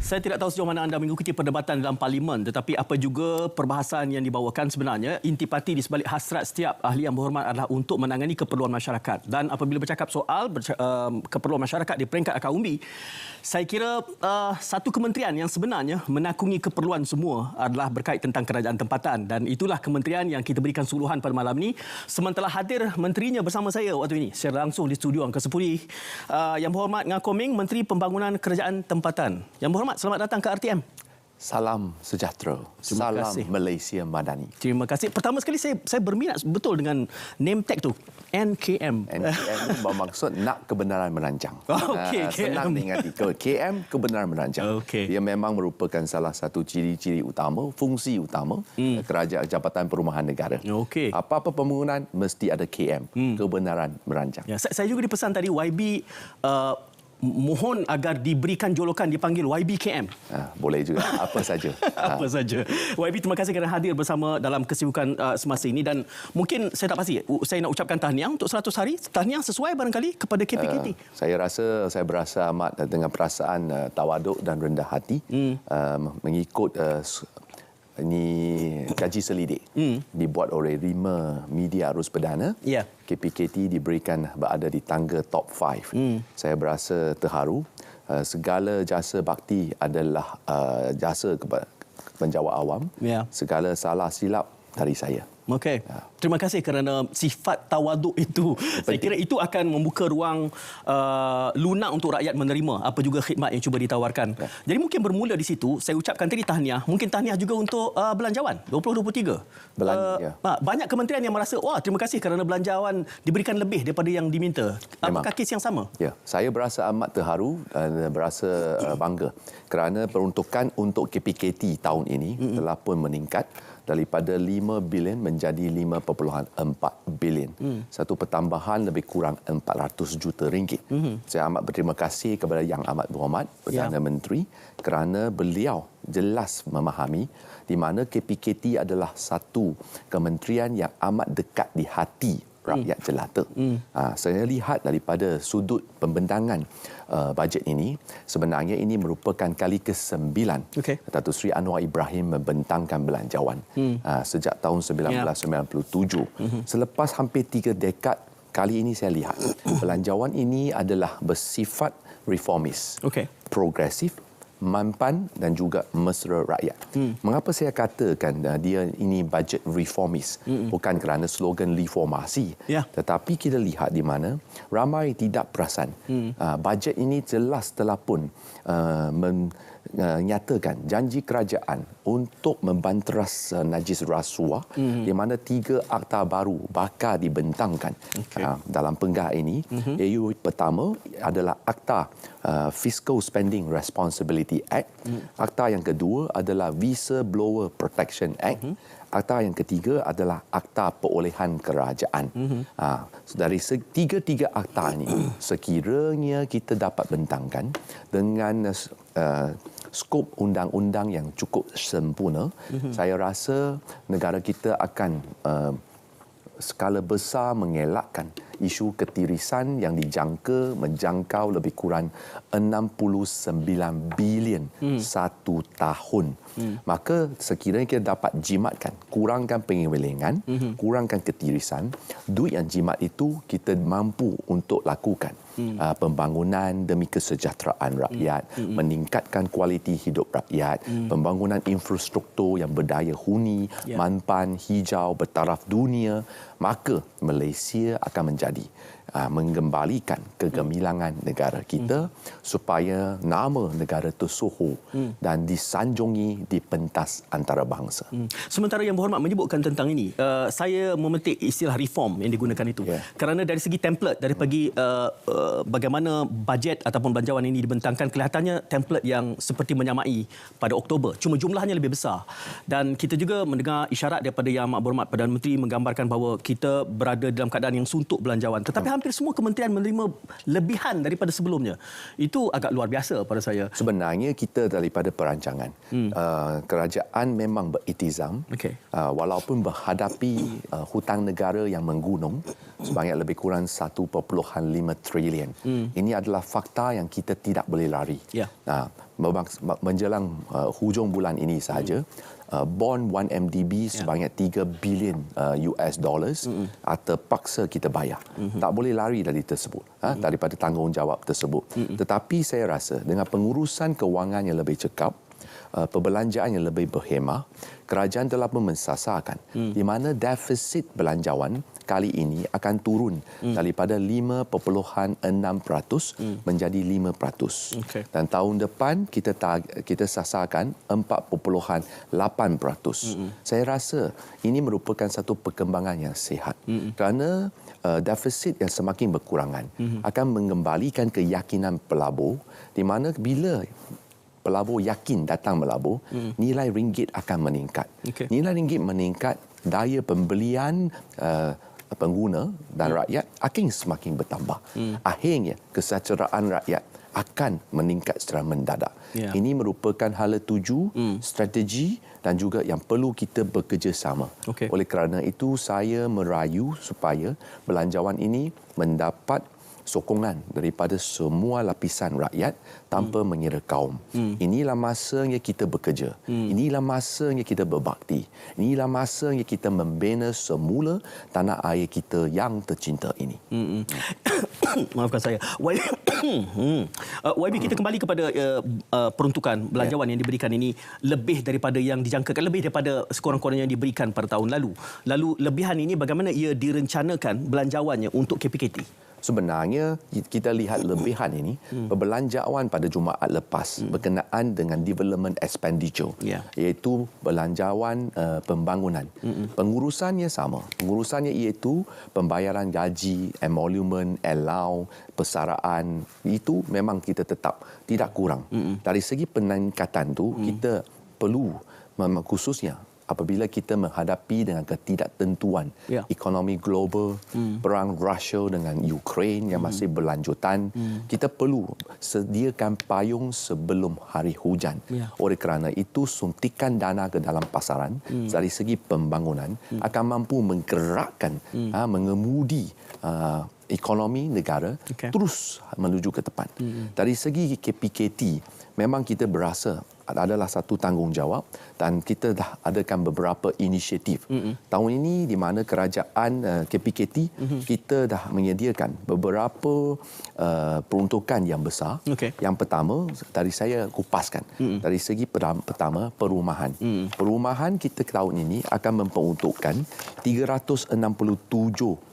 Saya tidak tahu sejauh mana anda mengikuti perdebatan dalam parlimen, tetapi apa juga perbahasan yang dibawakan sebenarnya, intipati di sebalik hasrat setiap ahli yang berhormat adalah untuk menangani keperluan masyarakat. Dan apabila bercakap soal keperluan masyarakat di peringkat akar umbi, saya kira satu kementerian yang sebenarnya menakungi keperluan semua adalah berkait tentang kerajaan tempatan. Dan itulah kementerian yang kita berikan suluhan pada malam ini. Sementara hadir menterinya bersama saya waktu ini, secara langsung di studio Angkasa Putih. Yang berhormat Ngah Koming, Menteri Pembangunan Kerajaan Tempatan. Yang berhormat, selamat datang ke RTM. Salam sejahtera. Salam Malaysia Madani. Terima kasih. Pertama sekali saya berminat betul dengan name tag tu. NKM. NKM ini bermaksud nak kebenaran merancang. Okey, senang diingati. KM kebenaran merancang. Okey. Dia memang merupakan salah satu ciri-ciri utama, fungsi utama kerajaan Jabatan Perumahan Negara. Okey. Apa-apa pembangunan mesti ada KM, kebenaran merancang. Ya, saya juga dipesan tadi YB mohon agar diberikan jolokan dipanggil YBKM. Boleh juga. Apa saja. Apa saja. YB, terima kasih kerana hadir bersama dalam kesibukan semasa ini. Dan mungkin saya tak pasti, saya nak ucapkan tahniah untuk 100 hari. Tahniah sesuai barangkali kepada KPKT. Saya berasa amat dengan perasaan tawaduk dan rendah hati mengikut ini kaji selidik dibuat oleh 5 media arus perdana. Ya. KPKT diberikan berada di tangga top 5. Saya berasa terharu. Segala jasa bakti adalah jasa kepada penjawat awam. Ya. Segala salah silap dari saya. Okey. Terima kasih kerana sifat tawaduk itu. Saya kira itu akan membuka ruang lunak untuk rakyat menerima apa juga khidmat yang cuba ditawarkan. Ya. Jadi mungkin bermula di situ, saya ucapkan tadi tahniah. Mungkin tahniah juga untuk belanjawan 2023. Ya. Banyak kementerian yang merasa, wah, terima kasih kerana belanjawan diberikan lebih daripada yang diminta. Apakah kes yang sama? Ya, saya berasa amat terharu dan berasa bangga kerana peruntukan untuk KPKT tahun ini telah pun meningkat daripada 5 bilion menjadi 5.4 bilion. Satu pertambahan lebih kurang 400 juta ringgit. Saya amat berterima kasih kepada Yang Amat Berhormat Perdana Menteri kerana beliau jelas memahami di mana KPKT adalah satu kementerian yang amat dekat di hati rakyat jelata. Saya lihat daripada sudut pembentangan bajet ini, sebenarnya ini merupakan kali ke-9 Datuk Seri Anwar Ibrahim membentangkan belanjawan sejak tahun 1997. Selepas hampir 3 dekad, kali ini saya lihat belanjawan ini adalah bersifat reformis, progresif, mampan dan juga mesra rakyat. Mengapa saya katakan dia ini bajet reformis? Bukan kerana slogan reformasi, tetapi kita lihat di mana ramai tidak perasan. Bajet ini jelas telah pun menyatakan janji kerajaan untuk membanteras najis rasuah, di mana 3 akta baru bakal dibentangkan dalam penggah ini. Iaitu pertama adalah Akta Fiscal Spending Responsibility Act. Akta yang kedua adalah Whistleblower Protection Act. Akta yang ketiga adalah Akta Perolehan Kerajaan. Dari tiga-tiga akta ini, sekiranya kita dapat bentangkan dengan skop undang-undang yang cukup sempurna, saya rasa negara kita akan skala besar mengelakkan isu ketirisan yang dijangka menjangkau lebih kurang 69 bilion satu tahun. Maka sekiranya kita dapat jimatkan, kurangkan penyelewengan, kurangkan ketirisan, duit yang jimat itu kita mampu untuk lakukan pembangunan demi kesejahteraan rakyat, meningkatkan kualiti hidup rakyat, pembangunan infrastruktur yang berdaya huni, mampan, hijau, bertaraf dunia, maka Malaysia akan menjadi menggembalikan kegemilangan negara kita supaya nama negara tersohor dan disanjungi di pentas antarabangsa. Sementara Yang Berhormat menyebutkan tentang ini, saya memetik istilah reform yang digunakan itu. Kerana dari segi template, dari bagi bagaimana bajet ataupun belanjawan ini dibentangkan, kelihatannya template yang seperti menyamai pada Oktober. Cuma jumlahnya lebih besar. Dan kita juga mendengar isyarat daripada Yang Amat Berhormat Perdana Menteri menggambarkan bahawa kita berada dalam keadaan yang suntuk belanjawan. Tetapi hampir hampir semua kementerian menerima lebihan daripada sebelumnya. Itu agak luar biasa pada saya. Sebenarnya kita daripada perancangan, kerajaan memang beritizam, walaupun menghadapi hutang negara yang menggunung sebanyak lebih kurang 1.5 trilion. Ini adalah fakta yang kita tidak boleh lari. Menjelang hujung bulan ini sahaja, bond 1MDB sebanyak 3 bilion US dollars terpaksa kita bayar. Tak boleh lari dari tersebut, daripada tanggungjawab tersebut. Tetapi saya rasa dengan pengurusan kewangan yang lebih cekap, perbelanjaan yang lebih berhemah, kerajaan telah pun mensasarkan di mana defisit belanjawan kali ini akan turun daripada 5.6% menjadi 5%. Dan tahun depan kita sasarkan 4.8%. Saya rasa ini merupakan satu perkembangan yang sihat kerana defisit yang semakin berkurangan akan mengembalikan keyakinan pelabur, di mana bila pelabur yakin datang melabur, nilai ringgit akan meningkat. Nilai ringgit meningkat, daya pembelian pengguna dan rakyat akan semakin bertambah. Akhirnya kesejahteraan rakyat akan meningkat secara mendadak. Ini merupakan hala tuju, strategi dan juga yang perlu kita bekerjasama. Oleh kerana itu saya merayu supaya belanjawan ini mendapat sokongan daripada semua lapisan rakyat tanpa mengira kaum. Inilah masanya kita bekerja. Inilah masanya kita berbakti. Inilah masanya kita membina semula tanah air kita yang tercinta ini. Maafkan saya. YB, kita kembali kepada peruntukan belanjawan yang diberikan ini lebih daripada yang dijangkakan, lebih daripada sekurang-kurangnya yang diberikan pada tahun lalu. Lalu lebihan ini bagaimana ia direncanakan belanjawannya untuk KPKT? Sebenarnya kita lihat lebihan ini perbelanjaan pada Jumaat lepas berkenaan dengan development expenditure, iaitu belanjawan pembangunan. Pengurusannya sama. Pengurusannya iaitu pembayaran gaji, emolument, allow, persaraan. Itu memang kita tetap tidak kurang. Dari segi peningkatan tu kita perlu, khususnya apabila kita menghadapi dengan ketidaktentuan ekonomi global, perang Rusia dengan Ukraine yang masih berlanjutan, kita perlu sediakan payung sebelum hari hujan. Oleh kerana itu, suntikan dana ke dalam pasaran dari segi pembangunan akan mampu menggerakkan, mengemudi ekonomi negara terus menuju ke depan. Dari segi KPKT, memang kita berasa adalah satu tanggungjawab dan kita dah adakan beberapa inisiatif. Tahun ini di mana kerajaan KPKT kita dah menyediakan beberapa peruntukan yang besar. Yang pertama, dari saya kupaskan. Dari segi pertama, perumahan. Perumahan kita tahun ini akan memperuntukkan 367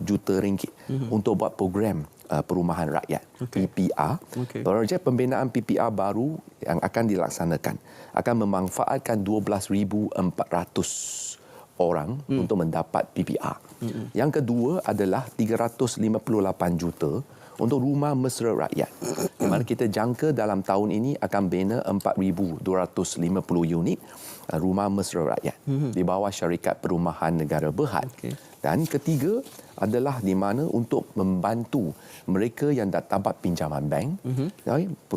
juta ringgit untuk buat program perumahan rakyat, PPR. Projek pembinaan PPR baru yang akan dilaksanakan akan memanfaatkan 12,400 orang untuk mendapat PPR. Yang kedua adalah 358 juta untuk rumah mesra rakyat, di mana kita jangka dalam tahun ini akan bina 4,250 unit rumah mesra rakyat di bawah syarikat perumahan negara berhad. Dan ketiga adalah di mana untuk membantu mereka yang tak dapat pinjaman bank,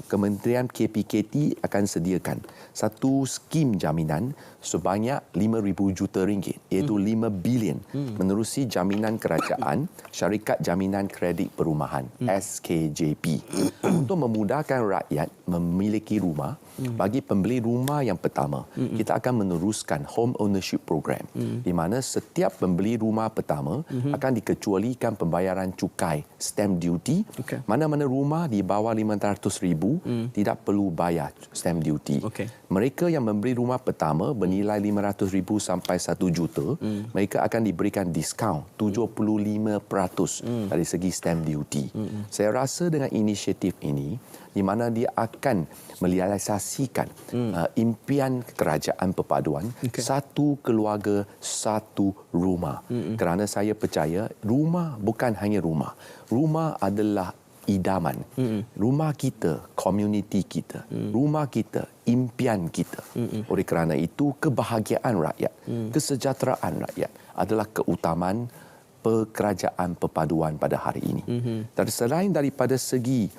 Kementerian KPKT akan sediakan satu skim jaminan sebanyak 5,000 juta ringgit, iaitu 5 bilion menerusi jaminan kerajaan Syarikat Jaminan Kredit Perumahan, SKJP, untuk memudahkan rakyat memiliki rumah. Bagi pembeli rumah yang pertama, kita akan meneruskan home ownership program, di mana setiap pembeli rumah pertama akan dikecualikan pembayaran cukai stamp duty. Mana-mana rumah di bawah 500,000 tidak perlu bayar stamp duty. Mereka yang membeli rumah pertama bernilai 500,000 sampai 1 juta, mereka akan diberikan diskaun 75% dari segi stamp duty. Saya rasa dengan inisiatif ini, di mana dia akan merealisasikan impian kerajaan perpaduan, satu keluarga, satu rumah. Kerana saya percaya rumah bukan hanya rumah. Rumah adalah idaman. Rumah kita, komuniti kita. Rumah kita, impian kita. Oleh kerana itu, kebahagiaan rakyat, kesejahteraan rakyat adalah keutamaan pekerajaan perpaduan pada hari ini. Dan selain daripada segi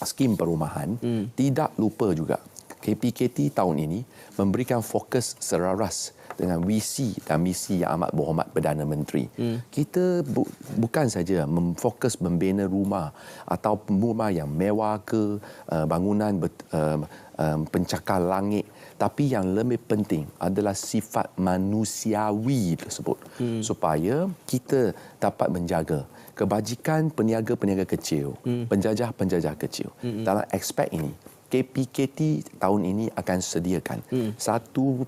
skim perumahan, tidak lupa juga KPKT tahun ini memberikan fokus selaras dengan visi dan misi yang amat berhormat Perdana Menteri. Kita bukan saja memfokus membina rumah atau rumah yang mewah ke bangunan pencakar langit, tapi yang lebih penting adalah sifat manusiawi tersebut supaya kita dapat menjaga kebajikan peniaga-peniaga kecil, penjajah-penjajah kecil. Dalam aspek ini, KPKT tahun ini akan sediakan satu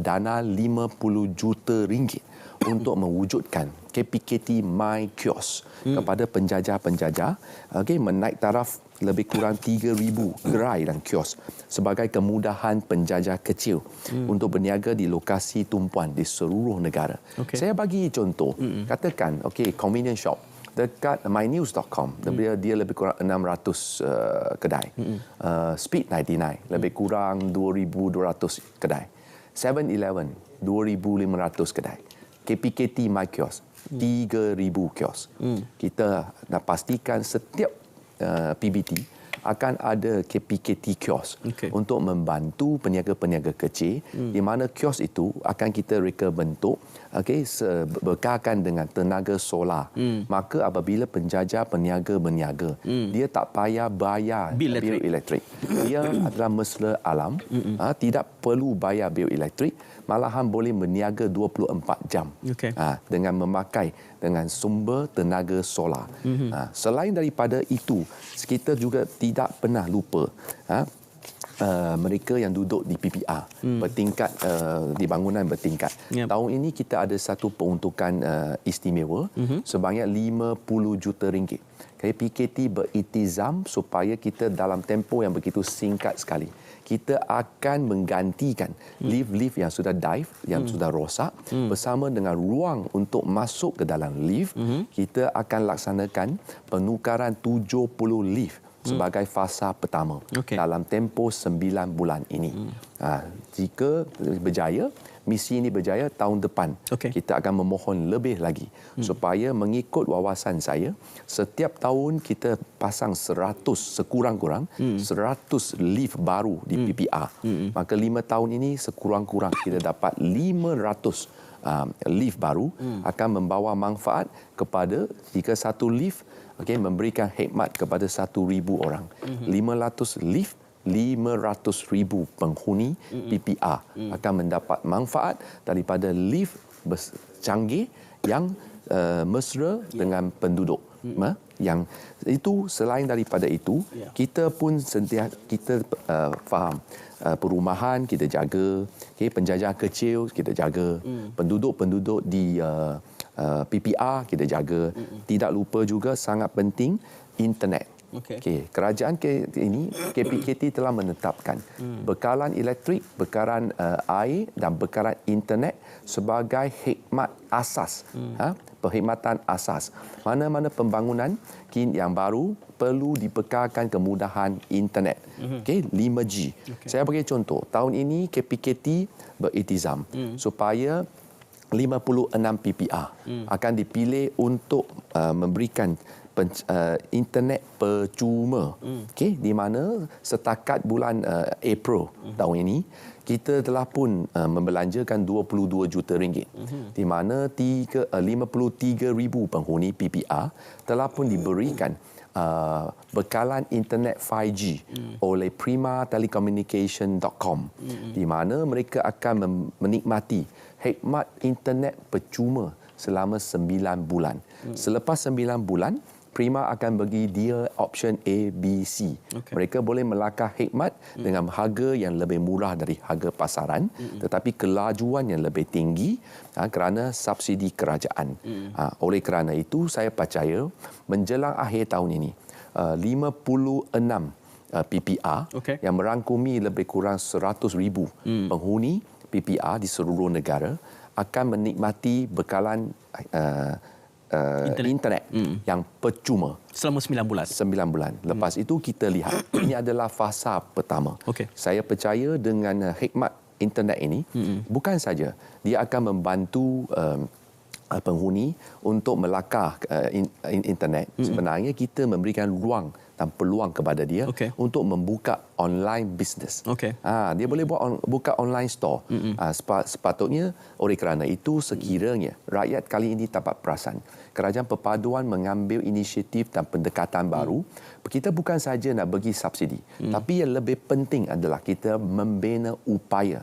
dana 50 juta ringgit untuk mewujudkan KPKT My Kiosk kepada penjajah-penjajah, menaik taraf lebih kurang 3,000 gerai dan kios sebagai kemudahan penjajah kecil untuk berniaga di lokasi tumpuan di seluruh negara. Saya bagi contoh, katakan convenience shop dekat mynews.com, dia lebih kurang 600 kedai. Speed 99 lebih kurang 2,200 kedai. 7-Eleven 2,500 kedai. KPKT My Kiosk 3,000 kios. Kita nak pastikan setiap PBT akan ada KPKT kios untuk membantu peniaga-peniaga kecil, di mana kios itu akan kita reka bentuk bekalkan dengan tenaga solar. Maka apabila penjajah peniaga berniaga, dia tak payah bayar bil elektrik. Dia adalah mesra alam, tidak perlu bayar bil elektrik, malahan boleh berniaga 24 jam dengan memakai dengan sumber tenaga solar. Selain daripada itu, kita juga tidak pernah lupa mereka yang duduk di PPR bertingkat, di bangunan bertingkat. Tahun ini kita ada satu peruntukan istimewa sebanyak 50 juta ringgit. KPKT beriltizam supaya kita dalam tempoh yang begitu singkat sekali, kita akan menggantikan lift-lift yang sudah dive, yang sudah rosak, bersama dengan ruang untuk masuk ke dalam lift. Kita akan laksanakan penukaran 70 lift sebagai fasa pertama dalam tempoh 9 bulan ini. Jika berjaya, misi ini berjaya, tahun depan kita akan memohon lebih lagi supaya mengikut wawasan saya, setiap tahun kita pasang 100 sekurang-kurang 100 lift baru di PPR. Maka 5 tahun ini sekurang-kurang kita dapat 500 lift baru akan membawa manfaat kepada, jika satu lift memberikan khidmat kepada 1,000 orang. 500 lift, 500,000 penghuni PPR akan mendapat manfaat daripada lift canggih yang mesra dengan penduduk. Yang itu, selain daripada itu, kita pun kita faham perumahan kita jaga, penjajah kecil kita jaga, penduduk-penduduk di PPR kita jaga. Tidak lupa juga sangat penting internet. Kerajaan ini, KPKT telah menetapkan bekalan elektrik, bekalan air dan bekalan internet sebagai khidmat asas, perkhidmatan asas. Mana-mana pembangunan yang baru perlu dibekalkan kemudahan internet, 5G. Saya bagi contoh, tahun ini KPKT beriltizam supaya 56 PPR akan dipilih untuk memberikan internet percuma, di mana setakat bulan April tahun ini kita telah pun membelanjakan 22 juta ringgit, di mana 53,000 penghuni PPR telah pun diberikan bekalan internet 5G oleh primatelecomunication.com, di mana mereka akan menikmati khidmat internet percuma selama 9 bulan. Selepas 9 bulan, Prima akan bagi dia option A, B, C. Mereka boleh melakar khidmat dengan harga yang lebih murah dari harga pasaran, tetapi kelajuan yang lebih tinggi kerana subsidi kerajaan. Oleh kerana itu, saya percaya menjelang akhir tahun ini, 56 PPR yang merangkumi lebih kurang 100,000 penghuni PPR di seluruh negara akan menikmati bekalan internet yang percuma selama 9 bulan. 9 bulan. Lepas itu kita lihat ini adalah fasa pertama. Saya percaya dengan khidmat internet ini bukan saja dia akan membantu penghuni untuk melakar internet, sebenarnya kita memberikan ruang dan peluang kepada dia untuk membuka online business. Dia boleh buka online store. Sepatutnya oleh kerana itu sekiranya rakyat kali ini dapat perasan Kerajaan Perpaduan mengambil inisiatif dan pendekatan baru, kita bukan saja nak bagi subsidi, tapi yang lebih penting adalah kita membina upaya.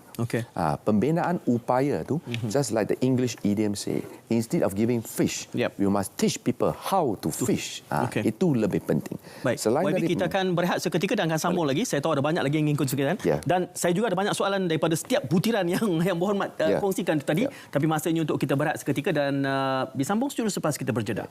Pembinaan upaya tu, just like the English idiom say, instead of giving fish, you must teach people how to fish. Itu lebih penting. Baik, YB, kita akan berehat seketika dan akan sambung lagi. Saya tahu ada banyak lagi yang ingin kongsikan. Dan saya juga ada banyak soalan daripada setiap butiran yang berhormat kongsikan tadi. Tapi masanya untuk kita berehat seketika dan disambung seterusnya selepas kita berjeda.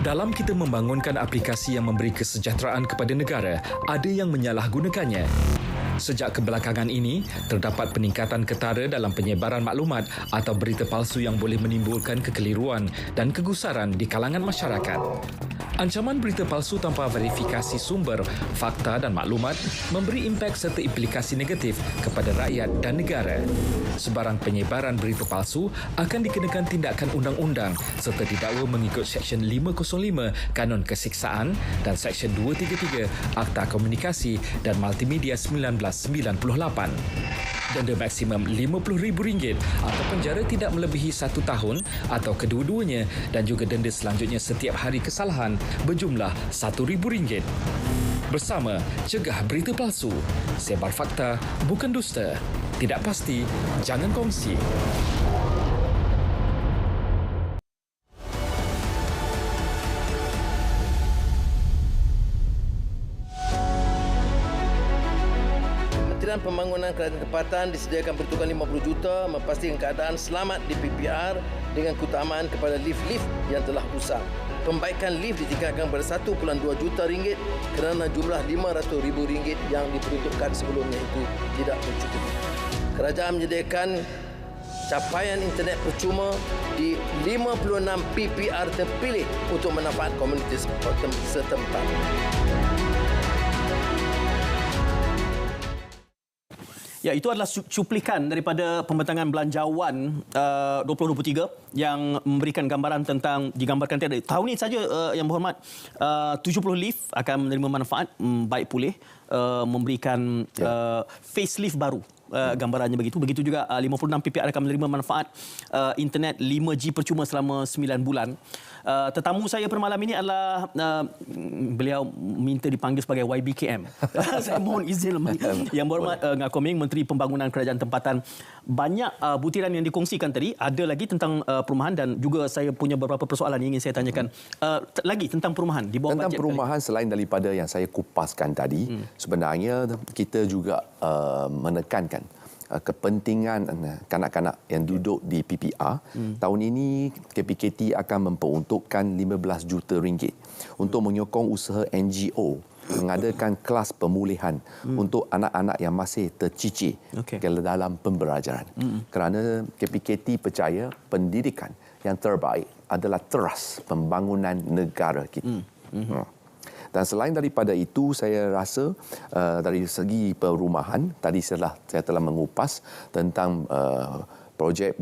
Dalam kita membangunkan aplikasi yang memberi kesejahteraan kepada negara, ada yang menyalahgunakannya. Sejak kebelakangan ini, terdapat peningkatan ketara dalam penyebaran maklumat atau berita palsu yang boleh menimbulkan kekeliruan dan kegusaran di kalangan masyarakat. Ancaman berita palsu tanpa verifikasi sumber, fakta dan maklumat memberi impak serta implikasi negatif kepada rakyat dan negara. Sebarang penyebaran berita palsu akan dikenakan tindakan undang-undang serta didakwa mengikut Seksyen 505 Kanun Kesiksaan dan Seksyen 233 Akta Komunikasi dan Multimedia 1998. Denda maksimum RM50,000 atau penjara tidak melebihi 1 tahun atau kedua-duanya dan juga denda selanjutnya setiap hari kesalahan berjumlah RM1,000. Bersama, cegah berita palsu. Sebar fakta, bukan dusta. Tidak pasti, jangan kongsi. Pembangunan Kerajaan Tempatan disediakan peruntukan 50 juta memastikan keadaan selamat di PPR dengan keutamaan kepada lift-lift yang telah usang. Pembaikan lift ditingkatkan pada RM1.2 juta kerana jumlah RM500,000 yang diperuntukkan sebelumnya itu tidak mencukupi. Kerajaan menyediakan capaian internet percuma di 56 PPR terpilih untuk manfaat komuniiti setempat. Ya, itu adalah cuplikan daripada pembentangan belanjawan 2023 yang memberikan gambaran tentang digambarkan tiada. Tahun ini saja yang berhormat 70 lift akan menerima manfaat baik pulih, memberikan facelift baru. Gambarannya begitu. Begitu juga 56 PPR akan menerima manfaat internet 5G percuma selama 9 bulan. Tetamu saya pada malam ini adalah beliau minta dipanggil sebagai YBKM. Saya mohon izin Yang Berhormat Ngah Koh Meng, Menteri Pembangunan Kerajaan Tempatan. Banyak butiran yang dikongsikan tadi, ada lagi tentang perumahan dan juga saya punya beberapa persoalan yang ingin saya tanyakan. Lagi tentang perumahan di bawah tentang perumahan kali. Selain daripada yang saya kupaskan tadi, sebenarnya kita juga menekankan kepentingan kanak-kanak yang duduk di PPR. Tahun ini KPKT akan memperuntukkan RM15 juta untuk menyokong usaha NGO mengadakan kelas pemulihan untuk anak-anak yang masih tercicir ke dalam pembelajaran. Kerana KPKT percaya pendidikan yang terbaik adalah teras pembangunan negara kita. Dan selain daripada itu, saya rasa dari segi perumahan, tadi saya telah mengupas tentang projek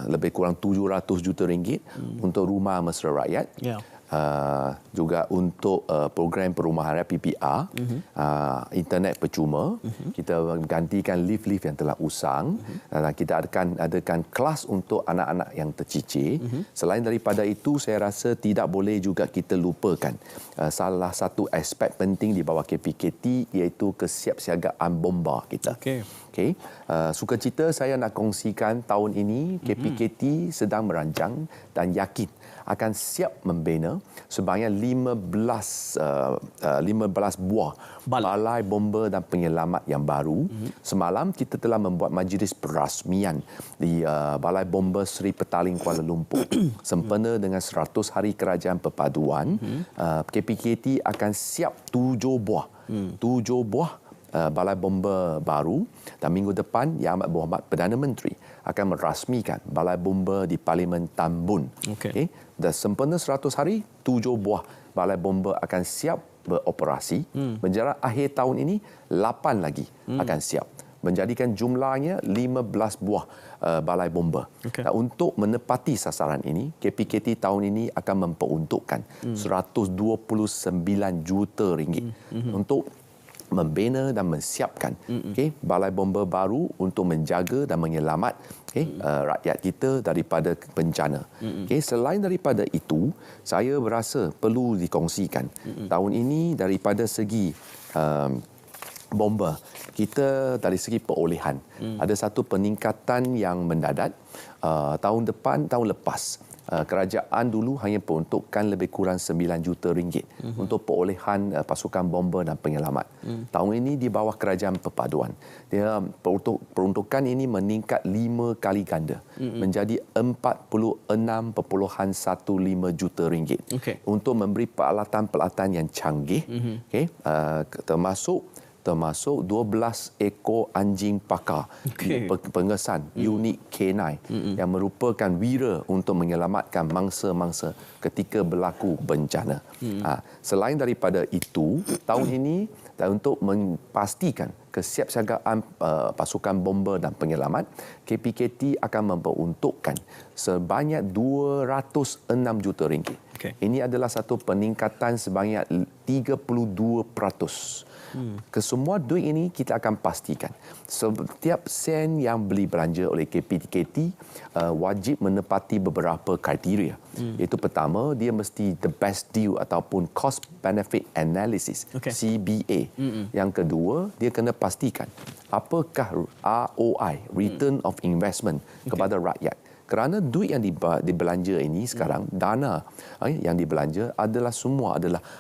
lebih kurang RM700 juta untuk rumah mesra rakyat. Juga untuk program perumahan PPR, internet percuma, kita gantikan lift-lift yang telah usang, dan kita akan adakan kelas untuk anak-anak yang tercicir. Selain daripada itu, saya rasa tidak boleh juga kita lupakan salah satu aspek penting di bawah KPKT, iaitu kesiapsiagaan bomba kita. Sukacita saya nak kongsikan tahun ini KPKT sedang merancang dan yakin akan siap membina sebanyak 15 buah balai bomba dan penyelamat yang baru. Semalam kita telah membuat majlis perasmian di Balai Bomba Seri Petaling Kuala Lumpur. Sempena dengan 100 Hari Kerajaan Perpaduan, KPKT akan siap 7 buah Balai Bomba baru, dan minggu depan Yang Amat Berhormat Perdana Menteri akan merasmikan Balai Bomba di Parlimen Tan Bun. Okey. Dan sempena 100 hari, 7 buah Balai Bomba akan siap beroperasi. Menjelang akhir tahun ini, 8 lagi akan siap. Menjadikan jumlahnya 15 buah balai bomba. Okey. Dan untuk menepati sasaran ini, KPKT tahun ini akan memperuntukkan 129 juta ringgit untuk membina dan mensiapkan balai bomba baru untuk menjaga dan menyelamat rakyat kita daripada bencana. Selain daripada itu, saya berasa perlu dikongsikan. Tahun ini daripada segi bomba, kita dari segi perolehan ada satu peningkatan yang mendadak. Tahun lepas kerajaan dulu hanya peruntukkan lebih kurang 9 juta ringgit untuk perolehan pasukan bomba dan penyelamat. Tahun ini di bawah kerajaan perpaduan, dia peruntukan ini meningkat 5 kali ganda menjadi 46.15 juta ringgit untuk memberi peralatan-peralatan yang canggih, termasuk 12 ekor anjing pakar pengesan unit K9 yang merupakan wira untuk menyelamatkan mangsa-mangsa ketika berlaku bencana. Selain daripada itu, tahun ini untuk memastikan kesiapsiagaan pasukan bomba dan penyelamat, KPKT akan memperuntukkan sebanyak 206 juta ringgit. Ini adalah satu peningkatan sebanyak 32%. Kesemua duit ini kita akan pastikan setiap sen yang beli belanja oleh KPKT wajib menepati beberapa kriteria. Iaitu pertama, dia mesti the best deal ataupun cost benefit analysis, CBA. Yang kedua, dia kena pastikan apakah ROI, return of investment kepada rakyat. Kerana duit yang dibelanja ini sekarang, dana yang dibelanja adalah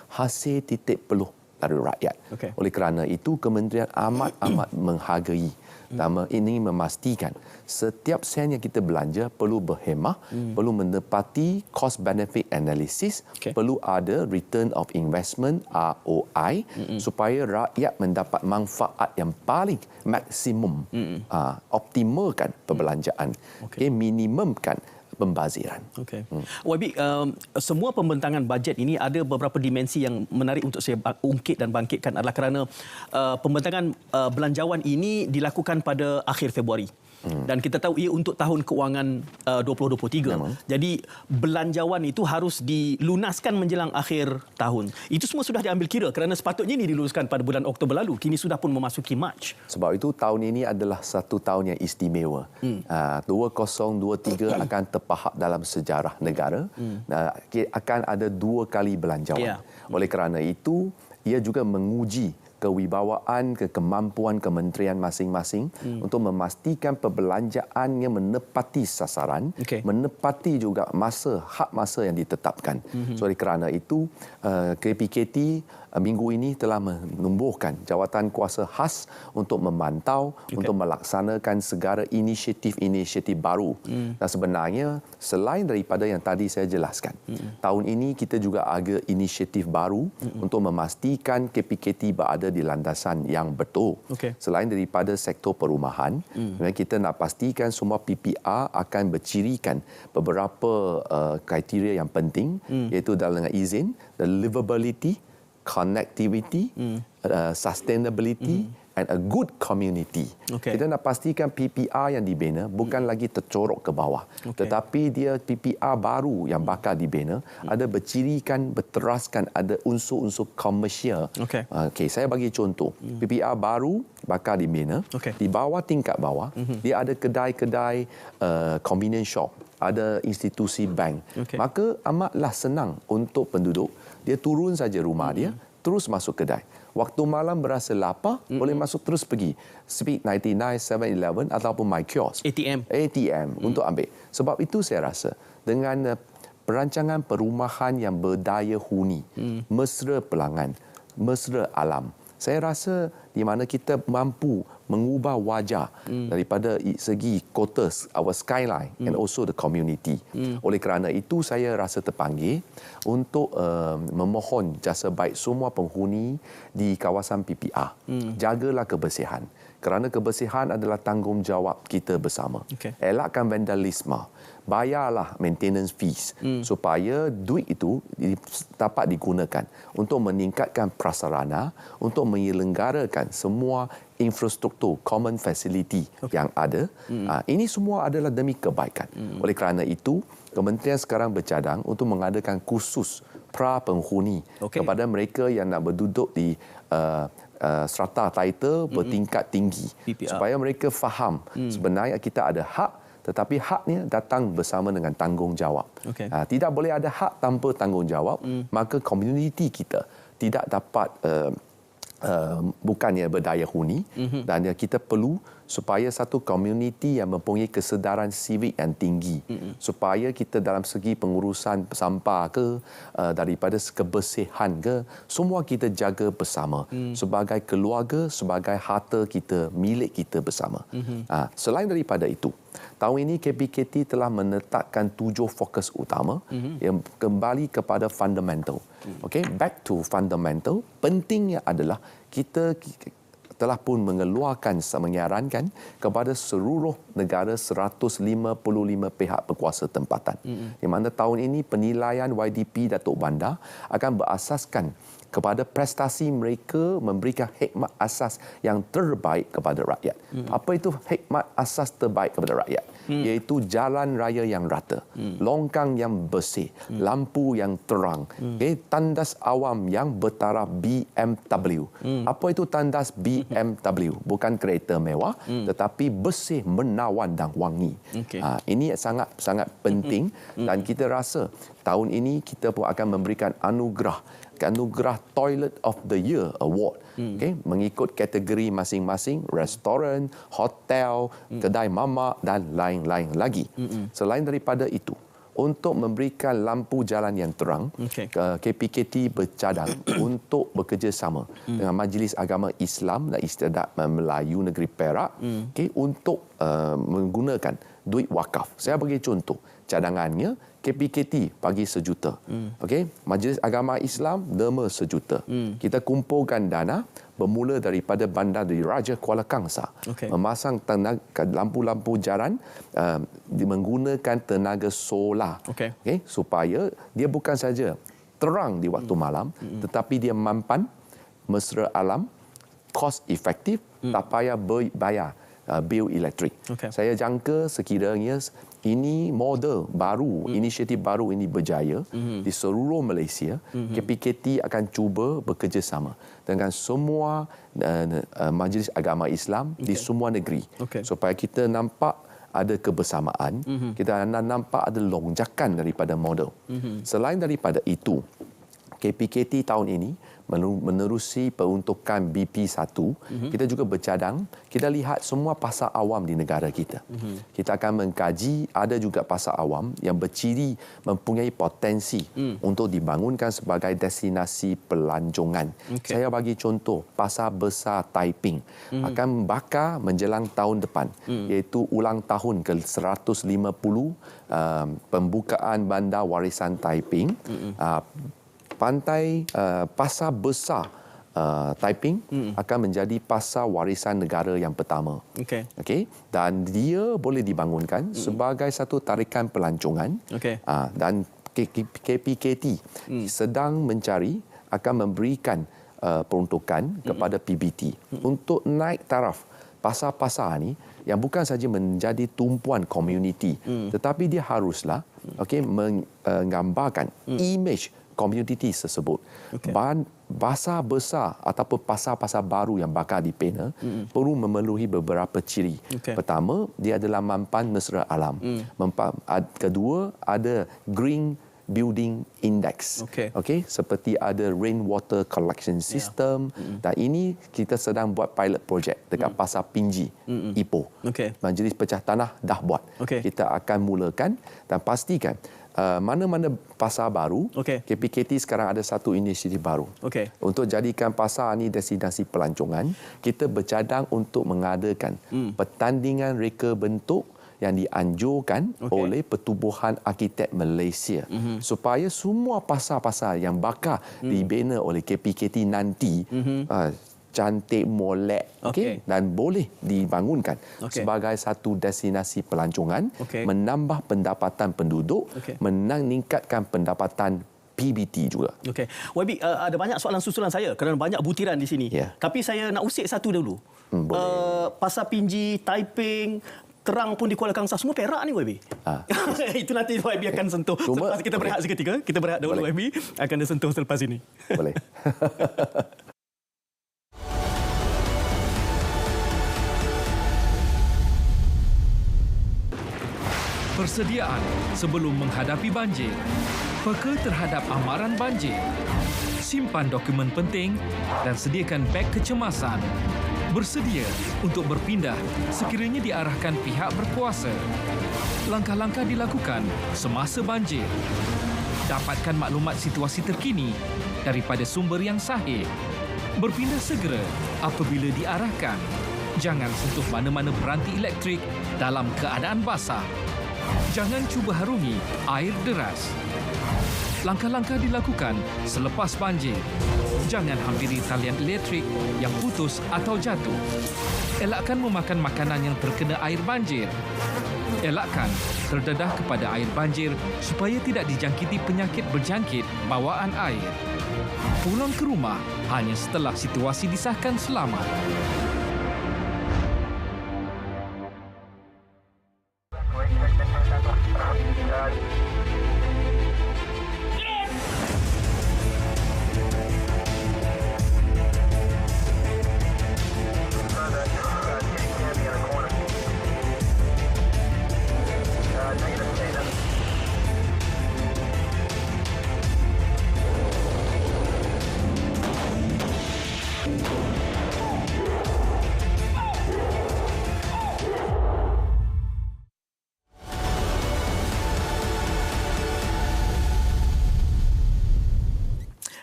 hasil titik peluh dari rakyat. Oleh kerana itu, kementerian amat menghargai dan ini memastikan setiap sen yang kita belanja perlu berhemah, perlu menepati cost benefit analysis, perlu ada return of investment ROI, supaya rakyat mendapat manfaat yang paling maksimum, optimalkan perbelanjaan, minimumkan pembaziran. YB, semua pembentangan bajet ini ada beberapa dimensi yang menarik untuk saya ungkit dan bangkitkan adalah kerana pembentangan belanjawan ini dilakukan pada akhir Februari. Dan kita tahu ia untuk tahun kewangan 2023. Memang. Jadi belanjawan itu harus dilunaskan menjelang akhir tahun. Itu semua sudah diambil kira kerana sepatutnya ini diluluskan pada bulan Oktober lalu. Kini sudah pun memasuki Mac. Sebab itu tahun ini adalah satu tahun yang istimewa. 2023 akan terpahat dalam sejarah negara. Akan ada 2 kali belanjawan. Oleh kerana itu, ia juga menguji kewibawaan, kemampuan kementerian masing-masing untuk memastikan perbelanjaannya menepati sasaran, menepati juga hak masa yang ditetapkan. So, oleh kerana itu, KPKT minggu ini telah menumbuhkan jawatan kuasa khas untuk memantau, untuk melaksanakan segala inisiatif-inisiatif baru. Dan sebenarnya, selain daripada yang tadi saya jelaskan, tahun ini kita juga ada inisiatif baru untuk memastikan KPKT berada di landasan yang betul. Selain daripada sektor perumahan, kita nak pastikan semua PPR akan bercirikan beberapa kriteria yang penting, iaitu dalam izin, the livability, connectivity, sustainability, and a good community. Kita nak pastikan PPR yang dibina bukan lagi tercorok ke bawah, tetapi dia PPR baru yang bakal dibina ada bercirikan, berteraskan ada unsur-unsur komersial. Saya bagi contoh, PPR baru bakal dibina, di bawah tingkat bawah, dia ada kedai-kedai convenience shop, ada institusi bank. Maka amatlah senang untuk penduduk, dia turun saja rumah dia, terus masuk kedai. Waktu malam berasa lapar, boleh masuk terus pergi Speed 99, 7-Eleven ataupun My Kiosk. ATM untuk ambil. Sebab itu saya rasa dengan perancangan perumahan yang berdaya huni, mesra pelanggan, mesra alam, saya rasa di mana kita mampu mengubah wajah daripada segi kota, our skyline and also the community. Oleh kerana itu saya rasa terpanggil untuk memohon jasa baik semua penghuni di kawasan PPR. Jagalah kebersihan. Kerana kebersihan adalah tanggungjawab kita bersama. Elakkan vandalisme. Bayarlah maintenance fees supaya duit itu dapat digunakan untuk meningkatkan prasarana, untuk menyelenggarakan semua infrastruktur, common facility yang ada. Ini semua adalah demi kebaikan. Oleh kerana itu, Kementerian sekarang bercadang untuk mengadakan kursus pra-penghuni kepada mereka yang nak berduduk di strata title bertingkat tinggi. PPR. Supaya mereka faham sebenarnya kita ada hak, tetapi haknya datang bersama dengan tanggungjawab. Tidak boleh ada hak tanpa tanggungjawab, maka komuniti kita tidak dapat bukannya berdaya huni dan kita perlu supaya satu komuniti yang mempunyai kesedaran sivik yang tinggi supaya kita dalam segi pengurusan sampah ke daripada kebersihan ke semua kita jaga bersama sebagai keluarga, sebagai harta kita, milik kita bersama. Selain daripada itu, tahun ini KPKT telah menetapkan 7 fokus utama yang kembali kepada fundamental. Back to fundamental. Pentingnya adalah kita telah pun menyarankan kepada seluruh negara 155 pihak berkuasa tempatan. Di mana tahun ini penilaian YDP Datuk Bandar akan berasaskan kepada prestasi mereka memberikan khidmat asas yang terbaik kepada rakyat. Apa itu khidmat asas terbaik kepada rakyat? Iaitu jalan raya yang rata, longkang yang bersih, lampu yang terang, tandas awam yang bertaraf BMW. Apa itu tandas BMW? Bukan kereta mewah, tetapi bersih, menawan dan wangi. Ini sangat penting dan kita rasa tahun ini kita pun akan memberikan anugerah Toilet of the Year Award. Mengikut kategori masing-masing, restoran, hotel, kedai mamak dan lain-lain lagi. Selain daripada itu, untuk memberikan lampu jalan yang terang, KPKT bercadang untuk bekerjasama dengan Majlis Agama Islam dan Istiadat Melayu Negeri Perak untuk menggunakan duit wakaf. Saya bagi contoh, cadangannya KPKT bagi $1 juta. Majlis Agama Islam derma $1 juta. Kita kumpulkan dana bermula daripada Bandar Diraja Kuala Kangsar. Memasang lampu-lampu jalan menggunakan tenaga solar. Supaya dia bukan saja terang di waktu malam, tetapi dia mampan, mesra alam, cost efektif, tak payah bayar bil elektrik. Saya jangka sekiranya ini model baru, inisiatif baru ini berjaya di seluruh Malaysia, KPKT akan cuba bekerjasama dengan semua majlis agama Islam di semua negeri supaya kita nampak ada kebersamaan, kita nampak ada lonjakan daripada model. Selain daripada itu, KPKT tahun ini menerusi peruntukan BP1, kita juga bercadang, kita lihat semua pasar awam di negara kita. Kita akan mengkaji, ada juga pasar awam yang berciri mempunyai potensi untuk dibangunkan sebagai destinasi pelancongan. Saya bagi contoh, Pasar Besar Taiping akan bakar menjelang tahun depan, iaitu ulang tahun ke-150 pembukaan Bandar Warisan Taiping. Pasar Besar Taiping akan menjadi pasar warisan negara yang pertama. Dan dia boleh dibangunkan sebagai satu tarikan pelancongan. Dan KPKT sedang mencari akan memberikan peruntukan kepada PBT untuk naik taraf pasar-pasar ni yang bukan saja menjadi tumpuan komuniti, tetapi dia haruslah menggambarkan image komuniti tersebut. Pasar besar ataupun pasar-pasar baru yang bakal dibina perlu memenuhi beberapa ciri. Pertama, dia adalah mampan mesra alam. Kedua, ada Green Building Index. Seperti ada rainwater collection system. Dan ini kita sedang buat pilot project dekat Pasar Pinji, Ipoh. Majlis Pecah Tanah dah buat. Kita akan mulakan dan pastikan mana-mana pasar baru, KPKT sekarang ada satu inisiatif baru. Untuk jadikan pasar ini destinasi pelancongan, kita bercadang untuk mengadakan pertandingan reka bentuk yang dianjurkan oleh Pertubuhan Arkitek Malaysia supaya semua pasar-pasar yang bakal dibina oleh KPKT nanti cantik, molek, dan boleh dibangunkan sebagai satu destinasi pelancongan, menambah pendapatan penduduk, meningkatkan pendapatan PBT juga. YB, ada banyak soalan susulan saya kerana banyak butiran di sini. Tapi saya nak usik satu dulu. Pasar Pinji, Taiping, Terang pun di Kuala Kangsar, semua perak ni YB. Itu nanti YB akan sentuh. Selepas kita berehat seketika. Kita berehat dahulu YB. Akan disentuh selepas ini. Boleh. Persediaan sebelum menghadapi banjir. Peka terhadap amaran banjir. Simpan dokumen penting dan sediakan beg kecemasan. Bersedia untuk berpindah sekiranya diarahkan pihak berkuasa. Langkah-langkah dilakukan semasa banjir. Dapatkan maklumat situasi terkini daripada sumber yang sahih. Berpindah segera apabila diarahkan. Jangan sentuh mana-mana peranti elektrik dalam keadaan basah. Jangan cuba harungi air deras. Langkah-langkah dilakukan selepas banjir. Jangan hampiri talian elektrik yang putus atau jatuh. Elakkan memakan makanan yang terkena air banjir. Elakkan terdedah kepada air banjir supaya tidak dijangkiti penyakit berjangkit bawaan air. Pulang ke rumah hanya setelah situasi disahkan selamat.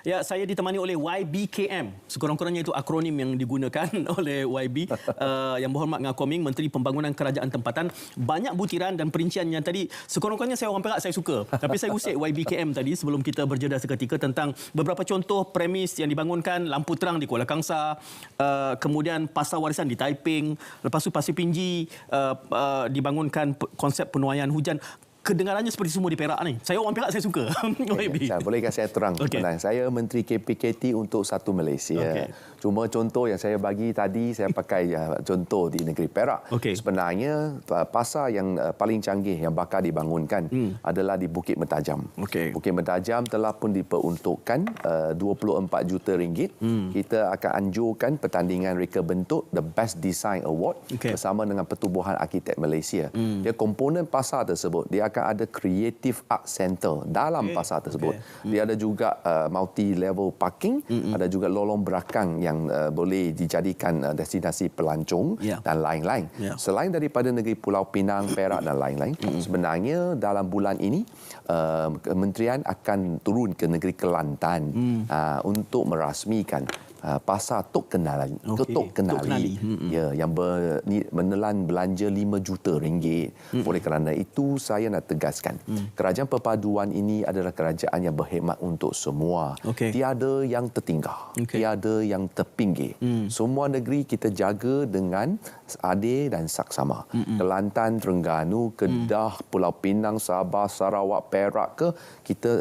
Ya, saya ditemani oleh YBKM. Sekurang-kurangnya itu akronim yang digunakan oleh YB. Yang berhormat Ngah Koming, Menteri Pembangunan Kerajaan Tempatan. Banyak butiran dan perincian yang tadi, sekurang-kurangnya saya orang Perak, saya suka. Tapi saya usik YBKM tadi sebelum kita berjeda seketika tentang beberapa contoh premis yang dibangunkan, lampu terang di Kuala Kangsar, kemudian pasar warisan di Taiping, lepas tu Pasir Pinji, dibangunkan konsep penuaian hujan. Kedengarannya seperti semua di Perak ni. Saya orang Perak, saya suka. Bolehkah saya terang? Saya Menteri KPKT untuk satu Malaysia. Cuma contoh yang saya bagi tadi, saya pakai contoh di negeri Perak. Sebenarnya pasar yang paling canggih yang bakal dibangunkan adalah di Bukit Mentajam. Bukit Mentajam telah pun diperuntukkan 24 juta ringgit. Kita akan anjurkan pertandingan reka bentuk The Best Design Award bersama dengan Pertubuhan Arkitek Malaysia. Dia komponen pasar tersebut, dia akan ada Creative Art Center dalam pasar tersebut. Dia ada juga multi-level parking, ada juga lorong belakang yang boleh dijadikan destinasi pelancong dan lain-lain. Selain daripada negeri Pulau Pinang, Perak dan lain-lain, sebenarnya dalam bulan ini kementerian akan turun ke negeri Kelantan untuk merasmikan pasar Tok Kenali, yang menelan belanja 5 juta ringgit. Oleh kerana itu saya nak tegaskan, kerajaan perpaduan ini adalah kerajaan yang berkhidmat untuk semua. Tiada yang tertinggal, tiada yang terpinggir. Semua negeri kita jaga dengan adil dan saksama. Kelantan, Terengganu, Kedah, Pulau Pinang, Sabah, Sarawak, Perak kita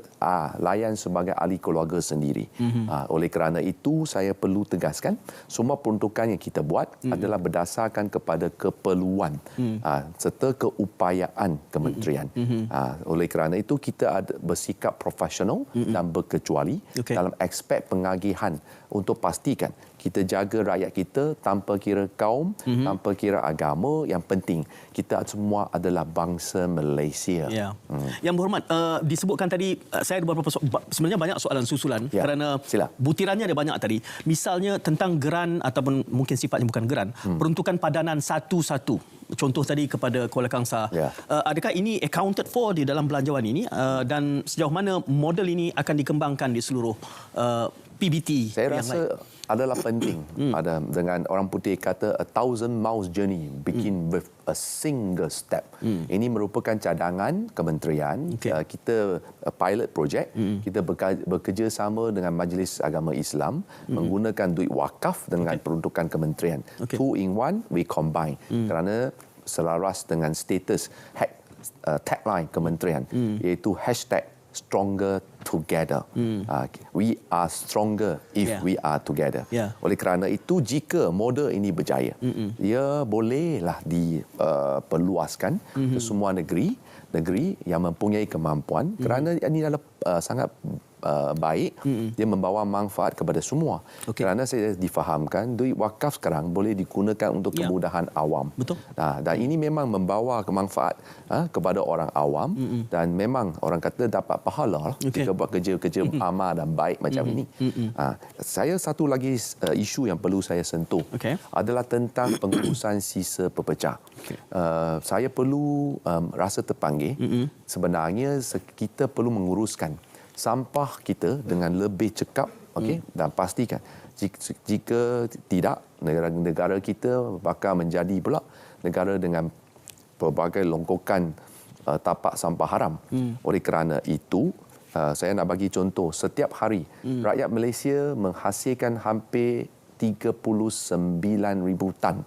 layan sebagai ahli keluarga sendiri. Oleh kerana itu saya perlu tegaskan, semua peruntukan yang kita buat adalah berdasarkan kepada keperluan serta keupayaan kementerian. Oleh kerana itu kita bersikap profesional dan berkecuali dalam aspek pengagihan untuk pastikan kita jaga rakyat kita tanpa kira kaum, tanpa kira agama. Yang penting kita semua adalah bangsa Malaysia. Yang berhormat, disebutkan tadi, saya ada beberapa sebenarnya banyak soalan susulan kerana butirannya ada banyak tadi. Misalnya tentang geran ataupun mungkin sifatnya bukan geran, peruntukan padanan satu-satu. contoh tadi kepada Kuala Kangsar. Ya. Adakah ini accounted for di dalam belanjawan ini dan sejauh mana model ini akan dikembangkan di seluruh PBT Saya yang rasa adalah penting. Ada dengan orang putih kata 1,000 miles journey begin with a single step. Ini merupakan cadangan kementerian. Okey. Kita pilot project. Kita bekerja sama dengan Majlis Agama Islam menggunakan duit wakaf dengan peruntukan kementerian. Okey. 2 in 1 we combine kerana selaras dengan status tagline kementerian iaitu #Stronger Together. We are stronger if Yeah. we are together. Yeah. Oleh kerana itu, jika model ini berjaya, ia bolehlah diperluaskan ke semua negeri yang mempunyai kemampuan kerana ini adalah sangat baik. Dia membawa manfaat kepada semua. Okey. Kerana saya difahamkan duit wakaf sekarang boleh digunakan untuk Ya. kemudahan awam. Betul. Dan ini memang membawa manfaat kepada orang awam dan memang orang kata dapat pahala Okey. jika buat kerja-kerja amal dan baik macam ini. Saya satu lagi isu yang perlu saya sentuh Okey. adalah tentang pengurusan sisa pepecah. Saya perlu rasa terpanggil. Sebenarnya kita perlu menguruskan sampah kita dengan lebih cekap, dan pastikan jika tidak, negara kita bakal menjadi pula negara dengan pelbagai longkokan tapak sampah haram. Oleh kerana itu, saya nak bagi contoh, setiap hari rakyat Malaysia menghasilkan hampir 39,000 tan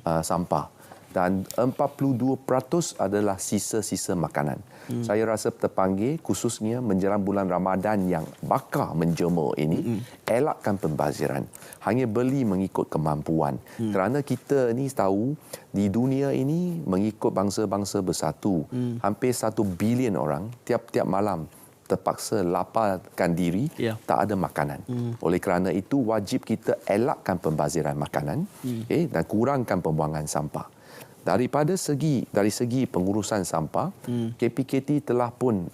sampah dan 42% adalah sisa-sisa makanan. Saya rasa terpanggil khususnya menjelang bulan Ramadan yang bakal menjemur ini, elakkan pembaziran. Hanya beli mengikut kemampuan. Kerana kita ni tahu di dunia ini mengikut bangsa-bangsa bersatu, hampir 1 bilion orang tiap-tiap malam terpaksa laparkan diri, Ya. tak ada makanan. Oleh kerana itu wajib kita elakkan pembaziran makanan, dan kurangkan pembuangan sampah. Dari segi pengurusan sampah, KPKT telah pun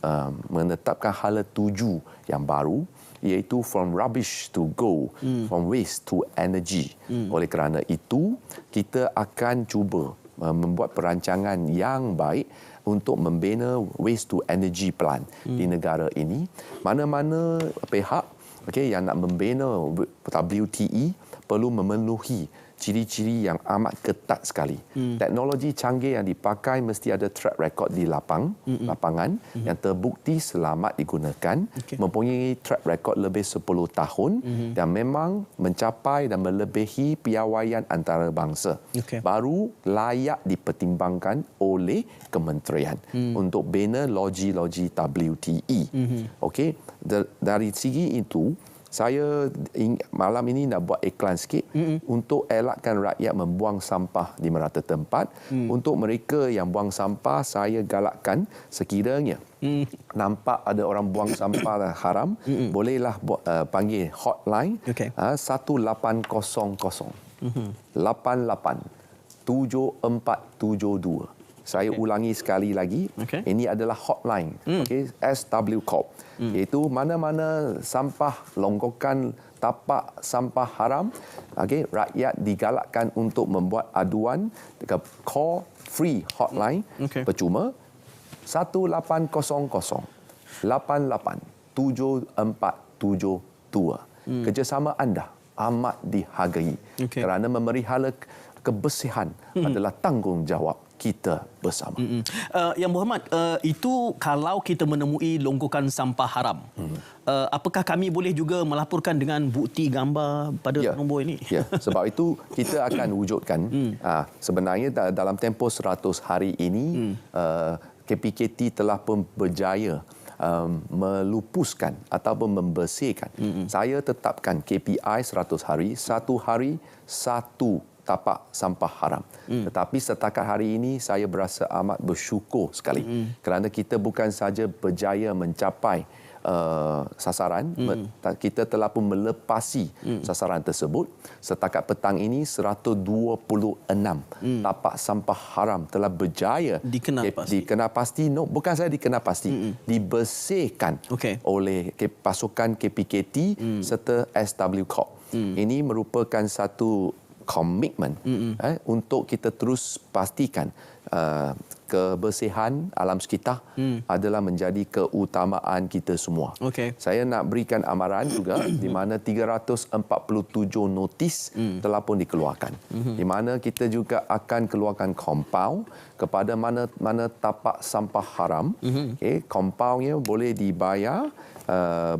menetapkan hala 7 yang baru, iaitu from rubbish to go, from waste to energy. Oleh kerana itu, kita akan cuba membuat perancangan yang baik untuk membina waste to energy plan di negara ini. Mana-mana pihak yang nak membina WTE perlu memenuhi ciri-ciri yang amat ketat sekali. Teknologi canggih yang dipakai mesti ada track record di lapangan yang terbukti selamat digunakan, mempunyai track record lebih 10 tahun dan memang mencapai dan melebihi piawaian antarabangsa. Baru layak dipertimbangkan oleh kementerian untuk bina loji-loji WTE. Dari segi itu, saya malam ini nak buat iklan sikit untuk elakkan rakyat membuang sampah di merata tempat. Untuk mereka yang buang sampah, saya galakkan sekiranya nampak ada orang buang sampah haram, bolehlah panggil hotline 1800 88 7472. Saya ulangi sekali lagi. Ini adalah hotline SW Corp. Iaitu mana-mana sampah longkokan tapak sampah haram, rakyat digalakkan untuk membuat aduan dekat call free hotline percuma 1800 88 7472. Kerjasama anda amat dihargai kerana memelihara kebersihan adalah tanggungjawab kita bersama. Yang Berhormat, itu kalau kita menemui longgokan sampah haram, apakah kami boleh juga melaporkan dengan bukti gambar pada nombor ini? Ya, sebab itu kita akan wujudkan. Sebenarnya dalam tempoh 100 hari ini, KPKT telah pun berjaya melupuskan ataupun membersihkan. Saya tetapkan KPI 100 hari, 1 hari 1 tapak sampah haram. Tetapi setakat hari ini saya berasa amat bersyukur sekali kerana kita bukan saja berjaya mencapai sasaran, kita telah pun melepasi sasaran tersebut. Setakat petang ini 126 tapak sampah haram telah berjaya dikenal pasti. Bukan saya dikenal pasti, dibersihkan oleh pasukan KPKT serta SW Corp. Ini merupakan satu komitmen untuk kita terus pastikan kebersihan alam sekitar adalah menjadi keutamaan kita semua. Okey. Saya nak berikan amaran juga di mana 347 notis telah pun dikeluarkan. Di mana kita juga akan keluarkan kompaun kepada mana tapak sampah haram. Kompaunnya boleh dibayar,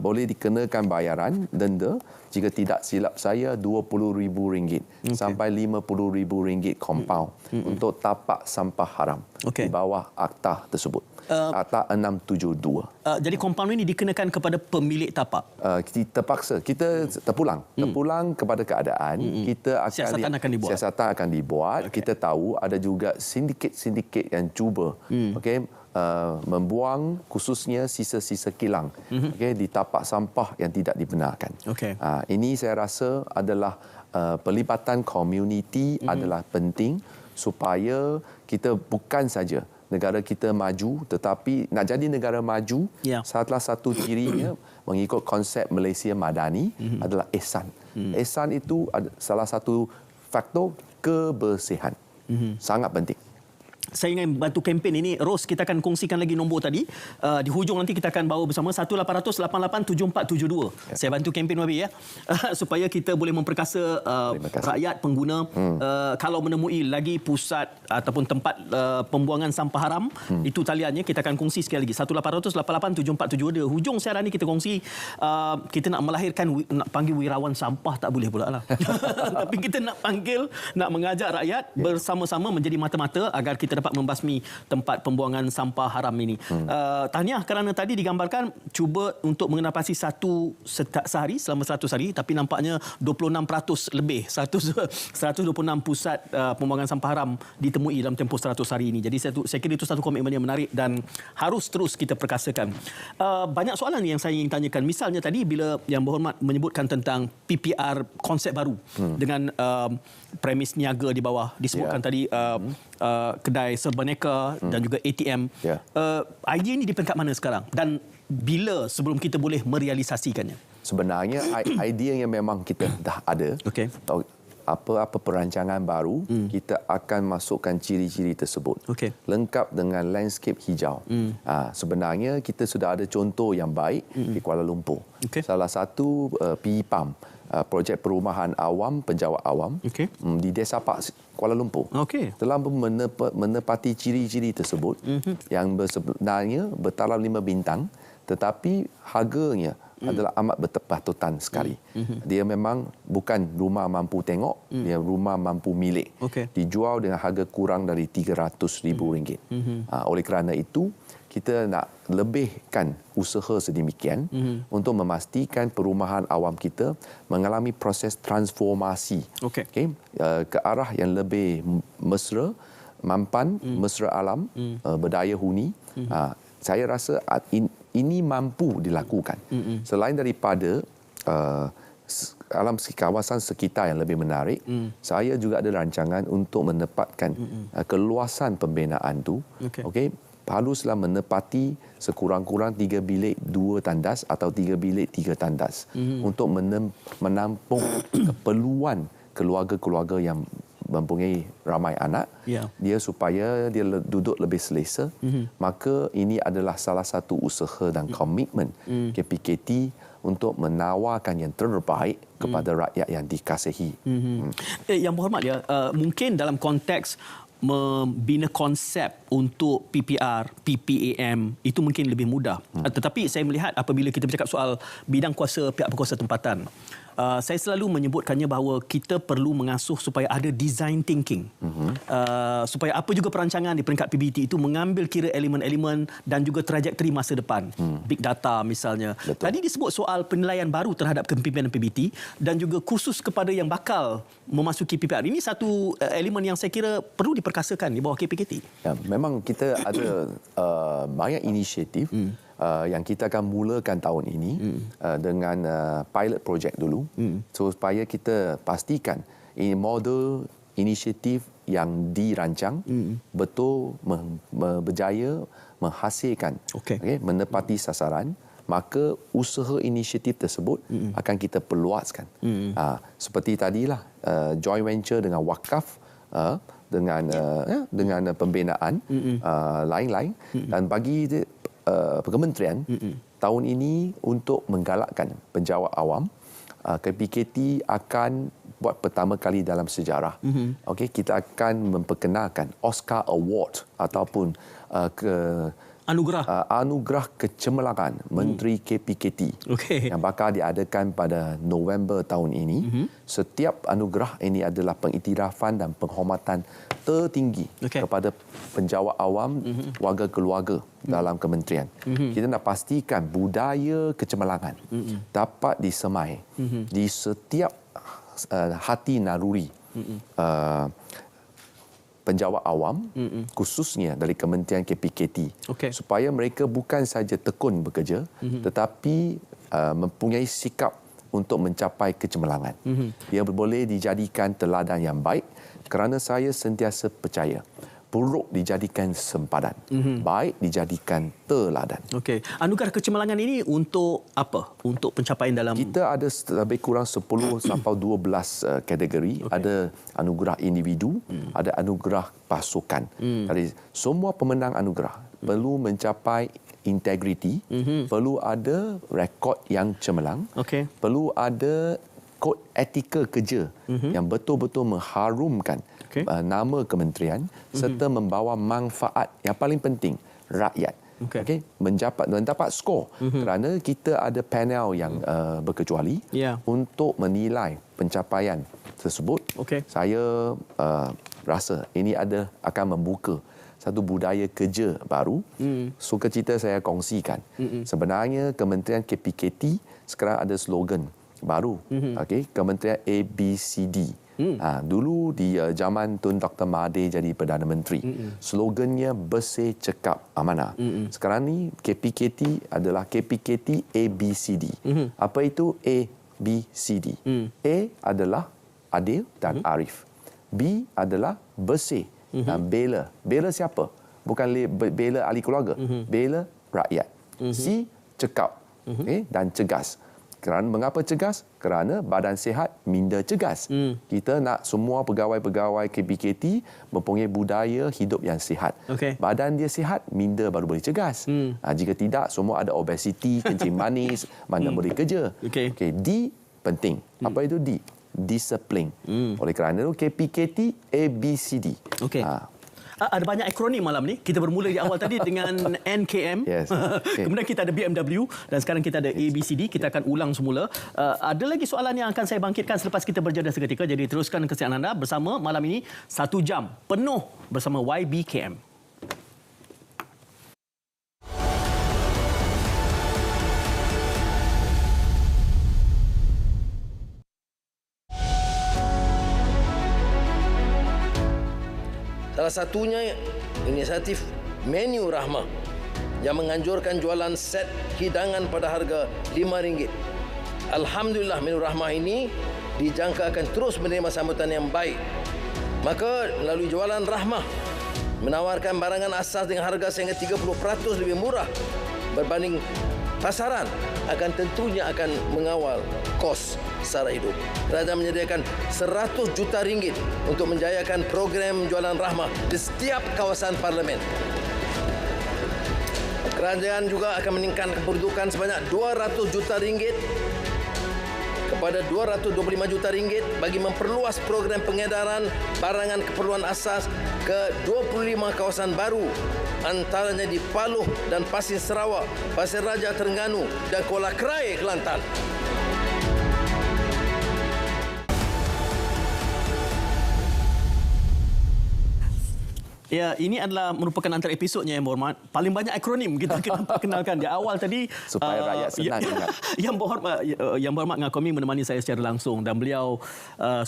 boleh dikenakan bayaran denda. Jika tidak silap saya RM20,000 sampai RM50,000 kompaun untuk tapak sampah haram di bawah akta tersebut. Akta 672. Jadi kompaun ini dikenakan kepada pemilik tapak. Terpaksa kita terpulang kepada keadaan. Kita akan siasatan akan dibuat. Kita tahu ada juga sindiket-sindiket yang cuba membuang khususnya sisa-sisa kilang di tapak sampah yang tidak dibenarkan. Ini saya rasa adalah pelibatan komuniti adalah penting supaya kita bukan saja negara kita maju, tetapi nak jadi negara maju, salah satu cirinya mengikut konsep Malaysia Madani adalah ihsan. Ihsan itu salah satu faktor kebersihan. Sangat penting. Saya ingin bantu kempen ini. Ros, kita akan kongsikan lagi nombor tadi. Di hujung nanti kita akan bawa bersama 1-800-88-7472. Saya bantu kempen Wabi ya. Supaya kita boleh memperkasa rakyat pengguna. Kalau menemui lagi pusat ataupun tempat pembuangan sampah haram, itu taliannya kita akan kongsi sekali lagi. 1-800-88-7472. Di hujung siaran ini kita kongsi, kita nak melahirkan, nak panggil wirawan sampah tak boleh pula lah. Tapi kita nak mengajak rakyat bersama-sama menjadi mata-mata agar kita dapat membasmi tempat pembuangan sampah haram ini. Tahniah kerana tadi digambarkan cuba untuk mengenapasi sehari selama 100 hari, tapi nampaknya 26% lebih 126 pusat pembuangan sampah haram ditemui dalam tempoh 100 hari ini. Jadi saya kira itu satu komitmen yang menarik dan harus terus kita perkasakan. Banyak soalan yang saya ingin tanyakan. Misalnya tadi bila Yang Berhormat menyebutkan tentang PPR konsep baru dengan premis niaga di bawah, disebutkan tadi kedai serbaneka dan juga ATM. Idea ini di peringkat mana sekarang dan bila sebelum kita boleh merealisasikannya? Sebenarnya idea yang memang kita dah ada. Apa-apa perancangan baru, kita akan masukkan ciri-ciri tersebut. Lengkap dengan landscape hijau. Sebenarnya kita sudah ada contoh yang baik di Kuala Lumpur. Salah satu PIPAM, projek perumahan awam, penjawat awam di Desa Pak Kuala Lumpur. Telah menepati ciri-ciri tersebut yang sebenarnya bertaraf 5 bintang, tetapi harganya adalah amat bertepatutan sekali. Dia memang bukan rumah mampu tengok, dia rumah mampu milik. Dijual dengan harga kurang dari RM300,000. Oleh kerana itu, kita nak lebihkan usaha sedemikian untuk memastikan perumahan awam kita mengalami proses transformasi ke arah yang lebih mesra, mampan, mesra alam, berdaya huni. Saya rasa ini mampu dilakukan. Selain daripada alam kawasan sekitar yang lebih menarik, saya juga ada rancangan untuk menempatkan keluasan pembinaan itu. Haruslah menepati sekurang-kurang 3 bilik 2 tandas atau 3 bilik 3 tandas untuk menampung keperluan keluarga-keluarga yang mempunyai ramai anak, dia supaya dia duduk lebih selesa. Maka ini adalah salah satu usaha dan komitmen KPKT untuk menawarkan yang terbaik kepada rakyat yang dikasihi. Yang Berhormat ya, mungkin dalam konteks membina konsep untuk PPR, PPAM itu mungkin lebih mudah. Tetapi saya melihat apabila kita bercakap soal bidang kuasa pihak berkuasa tempatan, saya selalu menyebutkannya bahawa kita perlu mengasuh supaya ada design thinking. Supaya apa juga perancangan di peringkat PBT itu mengambil kira elemen-elemen dan juga trajektori masa depan. Big data misalnya. Tadi disebut soal penilaian baru terhadap kepimpinan PBT dan juga khusus kepada yang bakal memasuki PPR. Ini satu elemen yang saya kira perlu diperkasakan di bawah KPKT. Ya, memang kita ada banyak inisiatif yang kita akan mulakan tahun ini dengan pilot project dulu supaya kita pastikan ini model inisiatif yang dirancang betul berjaya menghasilkan menepati sasaran maka usaha inisiatif tersebut akan kita perluaskan. Seperti tadilah joint venture dengan wakaf, dengan pembinaan lain-lain, dan bagi kementerian tahun ini untuk menggalakkan penjawat awam, KPKT akan buat pertama kali dalam sejarah. Okey, kita akan memperkenalkan Oscar Award ataupun anugerah kecemerlangan Menteri KPKT yang bakal diadakan pada November tahun ini. Setiap anugerah ini adalah pengiktirafan dan penghormatan tertinggi kepada penjawat awam, warga keluarga dalam kementerian. Kita nak pastikan budaya kecemerlangan dapat disemai di setiap hati naluri penjawat awam, khususnya dari Kementerian KPKT, supaya mereka bukan saja tekun bekerja, tetapi mempunyai sikap untuk mencapai kecemerlangan. Ia boleh dijadikan teladan yang baik, kerana saya sentiasa percaya buruk dijadikan sempadan, baik dijadikan teladan. Okey, anugerah kecemerlangan ini untuk apa? Untuk pencapaian dalam... Kita ada lebih kurang 10 sampai 12 kategori. Ada anugerah individu, ada anugerah pasukan. Jadi semua pemenang anugerah perlu mencapai integriti, perlu ada rekod yang cemerlang, perlu ada kod etika kerja yang betul-betul mengharumkan nama kementerian serta membawa manfaat yang paling penting rakyat. Mendapat skor kerana kita ada panel yang berkecuali untuk menilai pencapaian tersebut. Saya rasa ini akan membuka satu budaya kerja baru. Sukacita saya kongsikan. Sebenarnya Kementerian KPKT sekarang ada slogan baru. Kementerian ABCD. Dulu di zaman Tun Dr. Mahathir jadi Perdana Menteri, slogannya bersih, cekap, amanah. Sekarang ni KPKT adalah KPKT ABCD. Apa itu ABCD? A adalah adil dan arif. B adalah bersih dan bela. Bela siapa? Bukan bela ahli keluarga. Bela rakyat. C, cekap dan cegas. Kerana mengapa cegas? Kerana badan sihat minda cegas. Kita nak semua pegawai-pegawai KPKT mempunyai budaya hidup yang sihat. Badan dia sihat, minda baru boleh cegas. Jika tidak, semua ada obesiti, kencing manis, mana boleh kerja. D penting. Apa itu D? Disiplin. Oleh kerana itu KPKT ABCD. Ada banyak akronim malam ni. Kita bermula di awal tadi dengan NKM. Kemudian kita ada BMW dan sekarang kita ada ABCD. Kita akan ulang semula. Ada lagi soalan yang akan saya bangkitkan selepas kita berjeda seketika. Jadi teruskan kesihatan anda bersama malam ini 1 jam penuh bersama YBKM. Salah satunya inisiatif Menu Rahmah yang menganjurkan jualan set hidangan pada harga RM5. Alhamdulillah, Menu Rahmah ini dijangka akan terus menerima sambutan yang baik. Maka melalui jualan Rahmah menawarkan barangan asas dengan harga sehingga 30% lebih murah berbanding pasaran, tentunya akan mengawal kos sara hidup. Kerajaan menyediakan RM100 juta untuk menjayakan program jualan Rahmah di setiap kawasan parlimen. Kerajaan juga akan meningkatkan keperuntukan sebanyak RM200 juta kepada RM225 juta bagi memperluas program pengedaran barangan keperluan asas ke 25 kawasan baru, antaranya di Paluh dan Pasir Sarawak, Pasir Raja Terengganu dan Kuala Krai Kelantan. Ya, ini adalah merupakan antara episodnya yang berhormat. Paling banyak akronim kita kena perkenalkan di awal tadi. Supaya rakyat senang ingat. Yang berhormat Ngakomi menemani saya secara langsung dan beliau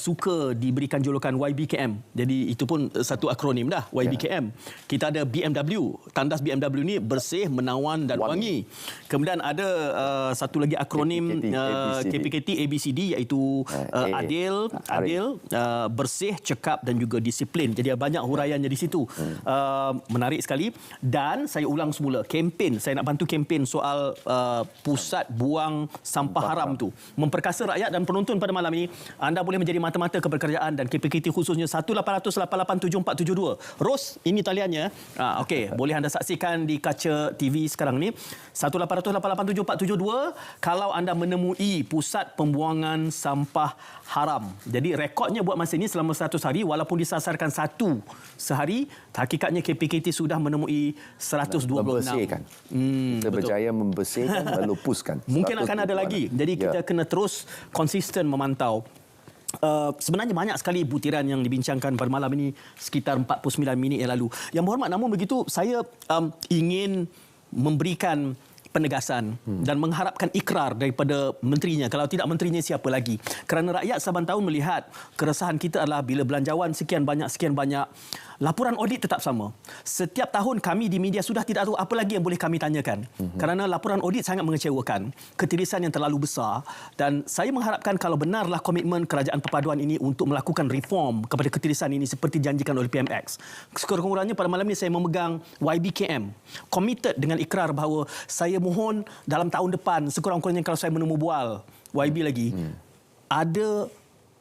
suka diberikan julukan YBKM. Jadi itu pun satu akronim dah, YBKM. Kita ada BMW. Tandas BMW ni bersih, menawan dan wangi. Kemudian ada satu lagi akronim KPKT ABCD iaitu adil, bersih, cekap dan juga disiplin. Jadi banyak huraiannya di situ. Menarik sekali. Dan saya ulang semula, saya nak bantu kempen soal pusat buang sampah haram tu. Memperkasa rakyat dan penonton pada malam ini. Anda boleh menjadi mata-mata keberkerjaan dan KPKT khususnya 1-800-888-742. Ros, ini taliannya. Okey, boleh anda saksikan di kaca TV sekarang ni. 1-800-888-742 kalau anda menemui pusat pembuangan sampah haram. Jadi rekodnya buat masa ini selama 100 hari, walaupun disasarkan satu sehari, hakikatnya KPKT sudah menemui 126. Membersihkan. Kita berjaya membersihkan, melupuskan. Mungkin akan ada lagi. Jadi kita kena terus konsisten memantau. Sebenarnya banyak sekali butiran yang dibincangkan pada malam ini, sekitar 49 minit yang lalu. Yang berhormat, namun begitu saya ingin memberikan penegasan dan mengharapkan ikrar daripada menterinya. Kalau tidak menterinya, siapa lagi? Kerana rakyat saban tahun melihat keresahan kita adalah bila belanjawan sekian banyak, laporan audit tetap sama. Setiap tahun kami di media sudah tidak tahu apa lagi yang boleh kami tanyakan. Kerana laporan audit sangat mengecewakan, ketirisan yang terlalu besar, dan saya mengharapkan kalau benarlah komitmen kerajaan perpaduan ini untuk melakukan reform kepada ketirisan ini seperti dijanjikan oleh PMX. Sekurang-kurangnya pada malam ini saya memegang YBKM, committed dengan ikrar bahawa saya mohon dalam tahun depan, sekurang-kurangnya kalau saya menemu bual YB lagi, ada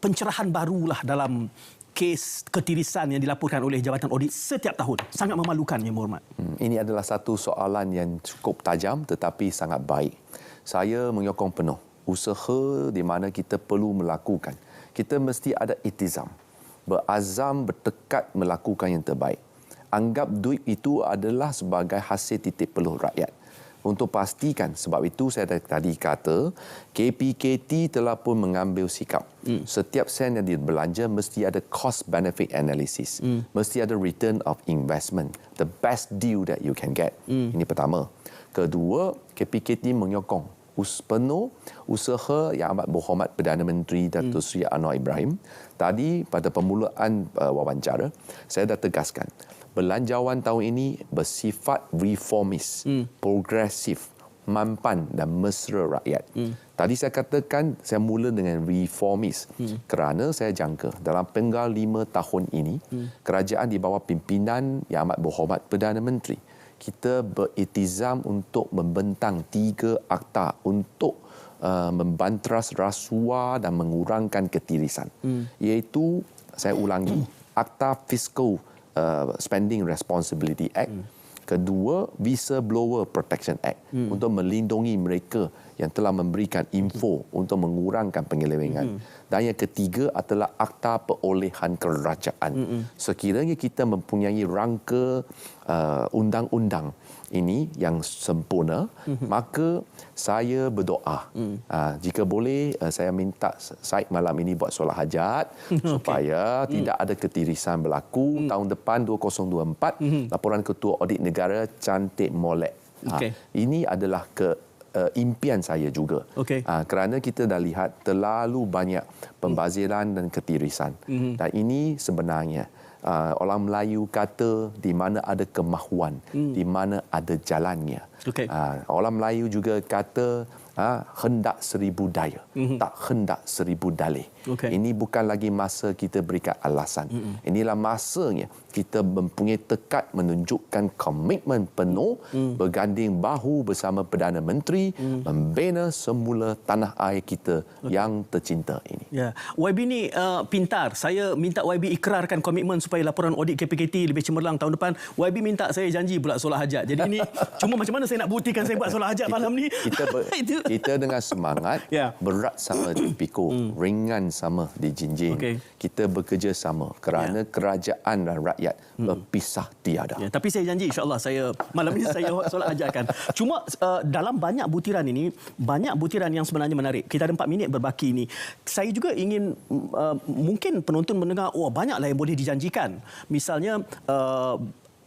pencerahan barulah dalam kes ketirisan yang dilaporkan oleh Jabatan Audit setiap tahun. Sangat memalukan, Yang Berhormat. Ini adalah satu soalan yang cukup tajam tetapi sangat baik. Saya menyokong penuh usaha di mana kita perlu melakukan. Kita mesti ada itizam, berazam, bertekad melakukan yang terbaik. Anggap duit itu adalah sebagai hasil titik peluh rakyat. Untuk pastikan, sebab itu saya tadi kata KPKT telah pun mengambil sikap. Setiap sen yang dibelanja mesti ada cost benefit analysis. Mesti ada return of investment. The best deal that you can get. Ini pertama. Kedua, KPKT menyokong penuh usaha Yang Amat Berhormat Perdana Menteri Datuk Seri Anwar Ibrahim. Tadi pada permulaan wawancara, saya dah tegaskan belanjawan tahun ini bersifat reformis, progresif, mampan dan mesra rakyat. Tadi saya katakan saya mula dengan reformis kerana saya jangka dalam penggal 5 tahun ini kerajaan di bawah pimpinan Yang Amat Berhormat Perdana Menteri, kita beritizam untuk membentang 3 akta untuk membanteras rasuah dan mengurangkan ketirisan. Iaitu, saya ulangi, Akta Fiscal Spending Responsibility Act. Kedua, Whistleblower Protection Act untuk melindungi mereka yang telah memberikan info untuk mengurangkan penyelewengan. Dan yang ketiga adalah Akta Perolehan Kerajaan. Sekiranya kita mempunyai rangka undang-undang ini yang sempurna, maka saya berdoa. Jika boleh, saya minta Syed malam ini buat solat hajat supaya tidak ada ketirisan berlaku. Tahun depan 2024, laporan Ketua Audit Negara cantik molek. Ini adalah impian saya juga. Kerana kita dah lihat terlalu banyak pembaziran dan ketirisan. Dan ini sebenarnya orang Melayu kata di mana ada kemahuan, di mana ada jalannya. Orang Melayu juga kata hendak 1000 daya, tak hendak 1000 dalih. Ini bukan lagi masa kita berikan alasan. Inilah masanya kita mempunyai tekad menunjukkan komitmen penuh, berganding bahu bersama Perdana Menteri, membina semula tanah air kita yang tercinta ini. YB ni pintar. Saya minta YB ikrarkan komitmen supaya laporan audit KPKT lebih cemerlang tahun depan. YB minta saya janji pula solat hajat. Jadi ini cuma macam mana saya nak buktikan saya buat solat hajat malam ni? Kita dengan semangat, berat sama dipikul, ringan sama dijinjing. Kita bekerja sama kerana kerajaan dan rakyat berpisah tiada. Tapi saya janji insya-Allah saya malam ini saya solat hajatkan. Cuma dalam banyak butiran ini, banyak butiran yang sebenarnya menarik. Kita ada 4 minit berbaki ini. Saya juga ingin mungkin penonton mendengar, banyaklah yang boleh dijanjikan. Misalnya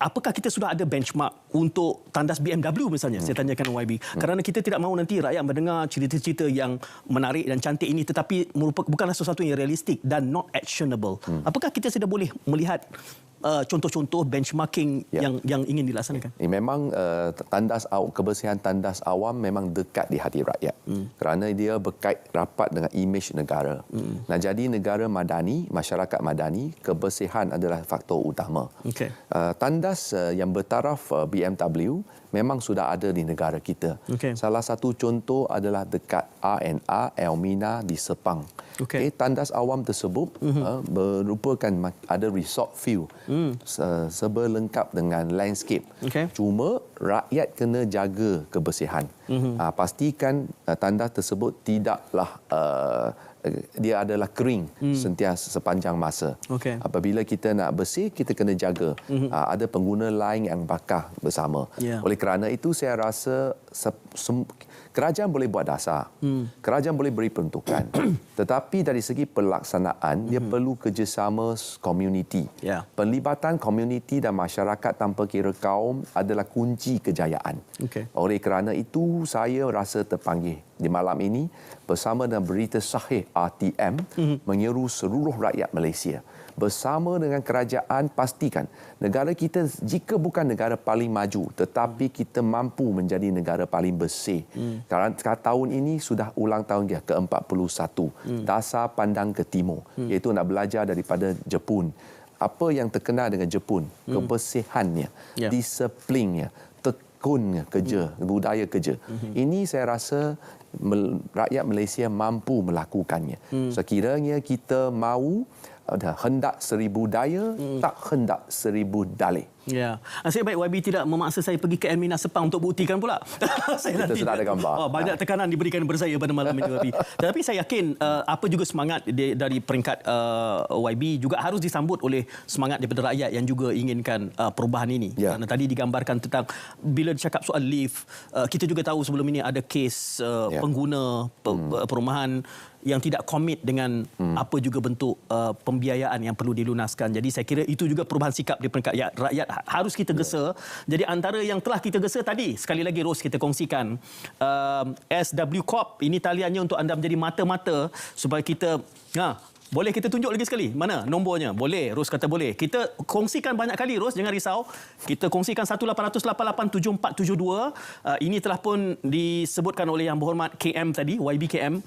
apakah kita sudah ada benchmark untuk tandas BMW misalnya? Saya tanyakan YB. Kerana kita tidak mahu nanti rakyat mendengar cerita-cerita yang menarik dan cantik ini tetapi bukanlah sesuatu yang realistik dan not actionable. Apakah kita sudah boleh melihat contoh-contoh benchmarking yang ingin dilaksanakan? Memang kebersihan tandas awam memang dekat di hati rakyat. Kerana dia berkait rapat dengan imej negara. Nah, jadi negara madani, masyarakat madani, kebersihan adalah faktor utama. Okay. Tandas yang bertaraf BMW memang sudah ada di negara kita. Okay. Salah satu contoh adalah dekat R&R Elmina di Sepang. Okay. Tandas awam tersebut merupakan ada resort view serba lengkap dengan landscape. Okay. Cuma rakyat kena jaga kebersihan. Pastikan tandas tersebut tidaklah dia adalah kering sentiasa sepanjang masa. Okay. Apabila kita nak bersih, kita kena jaga. Ada pengguna lain yang bakar bersama. Oleh kerana itu, saya rasa kerajaan boleh buat dasar. Kerajaan boleh beri peruntukan. Tetapi dari segi pelaksanaan, dia perlu kerjasama komuniti. Penlibatan komuniti dan masyarakat tanpa kira kaum adalah kunci kejayaan. Okay. Oleh kerana itu, saya rasa terpanggil di malam ini bersama dengan Berita Sahih RTM menyeru seluruh rakyat Malaysia. Bersama dengan kerajaan, pastikan negara kita jika bukan negara paling maju, tetapi kita mampu menjadi negara paling bersih. Kerana tahun ini sudah ulang tahun dia ke-41. Dasar pandang ke timur, iaitu nak belajar daripada Jepun. Apa yang terkenal dengan Jepun? Kebersihannya, disiplinnya, tekunnya kerja, budaya kerja. Ini saya rasa rakyat Malaysia mampu melakukannya. Sekiranya kita mahu hendak 1000 daya, tak hendak 1000 dalih. Ya. Nasib baik YB tidak memaksa saya pergi ke Elmina Sepang untuk buktikan pula. Kita sudah ada gambar. Banyak tekanan diberikan kepada saya pada malam ini YB. Tetapi saya yakin apa juga semangat dari peringkat YB juga harus disambut oleh semangat daripada rakyat yang juga inginkan perubahan ini. Kerana tadi digambarkan tentang bila dicakap soal lift, kita juga tahu sebelum ini ada kes pengguna perumahan yang tidak komit dengan apa juga bentuk pembiayaan yang perlu dilunaskan. Jadi saya kira itu juga perubahan sikap di peringkat rakyat harus kita gesa. Jadi antara yang telah kita gesa tadi, sekali lagi Ros kita kongsikan SW Corp, ini taliannya untuk anda menjadi mata-mata supaya kita boleh kita tunjuk lagi sekali? Mana nombornya? Boleh. Ros kata boleh. Kita kongsikan banyak kali, Ros. Jangan risau. Kita kongsikan 1-800-88-7472. Ini telah pun disebutkan oleh Yang Berhormat KM tadi, YB KM.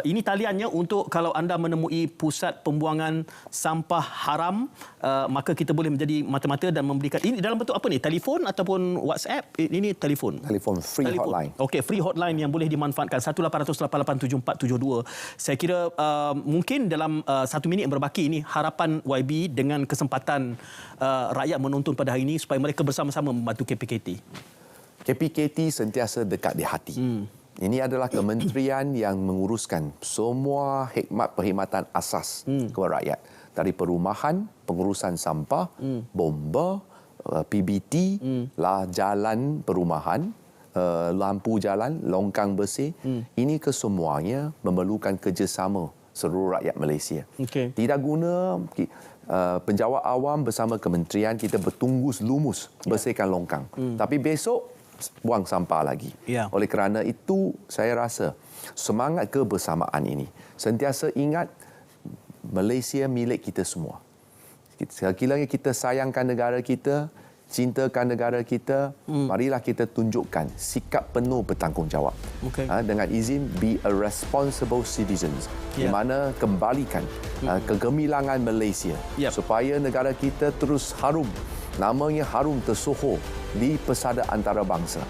Ini taliannya untuk kalau anda menemui pusat pembuangan sampah haram, maka kita boleh menjadi mata-mata dan memberikan. Ini dalam bentuk apa ni? Telefon ataupun WhatsApp? Ini telefon. Telefon free hotline. Okey, free hotline yang boleh dimanfaatkan. 1-800-88-7472. Saya kira mungkin dalam 1 minit yang berbaki ini, harapan YB dengan kesempatan rakyat menonton pada hari ini supaya mereka bersama-sama membantu KPKT. KPKT sentiasa dekat di hati. Ini adalah kementerian yang menguruskan semua hikmat perkhidmatan asas kepada rakyat. Dari perumahan, pengurusan sampah, bomba, PBT, jalan perumahan, lampu jalan, longkang bersih. Ini kesemuanya memerlukan kerjasama seluruh rakyat Malaysia. Okay. Tidak guna penjawat awam bersama kementerian kita bertunggus lumus bersihkan longkang. Tapi besok buang sampah lagi. Oleh kerana itu saya rasa semangat kebersamaan ini sentiasa ingat Malaysia milik kita semua. Sekiranya kita sayangkan negara kita, cintakan negara kita, marilah kita tunjukkan sikap penuh bertanggungjawab. Dengan izin, be a responsible citizens. Di mana kembalikan kegemilangan Malaysia supaya negara kita terus harum. Namanya harum tersohor di pesada antarabangsa.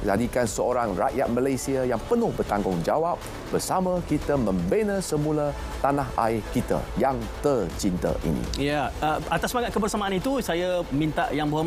Jadikan seorang rakyat Malaysia yang penuh bertanggungjawab bersama kita membina semula tanah air kita yang tercinta ini. Atas semangat kebersamaan itu, saya minta Yang Berhormat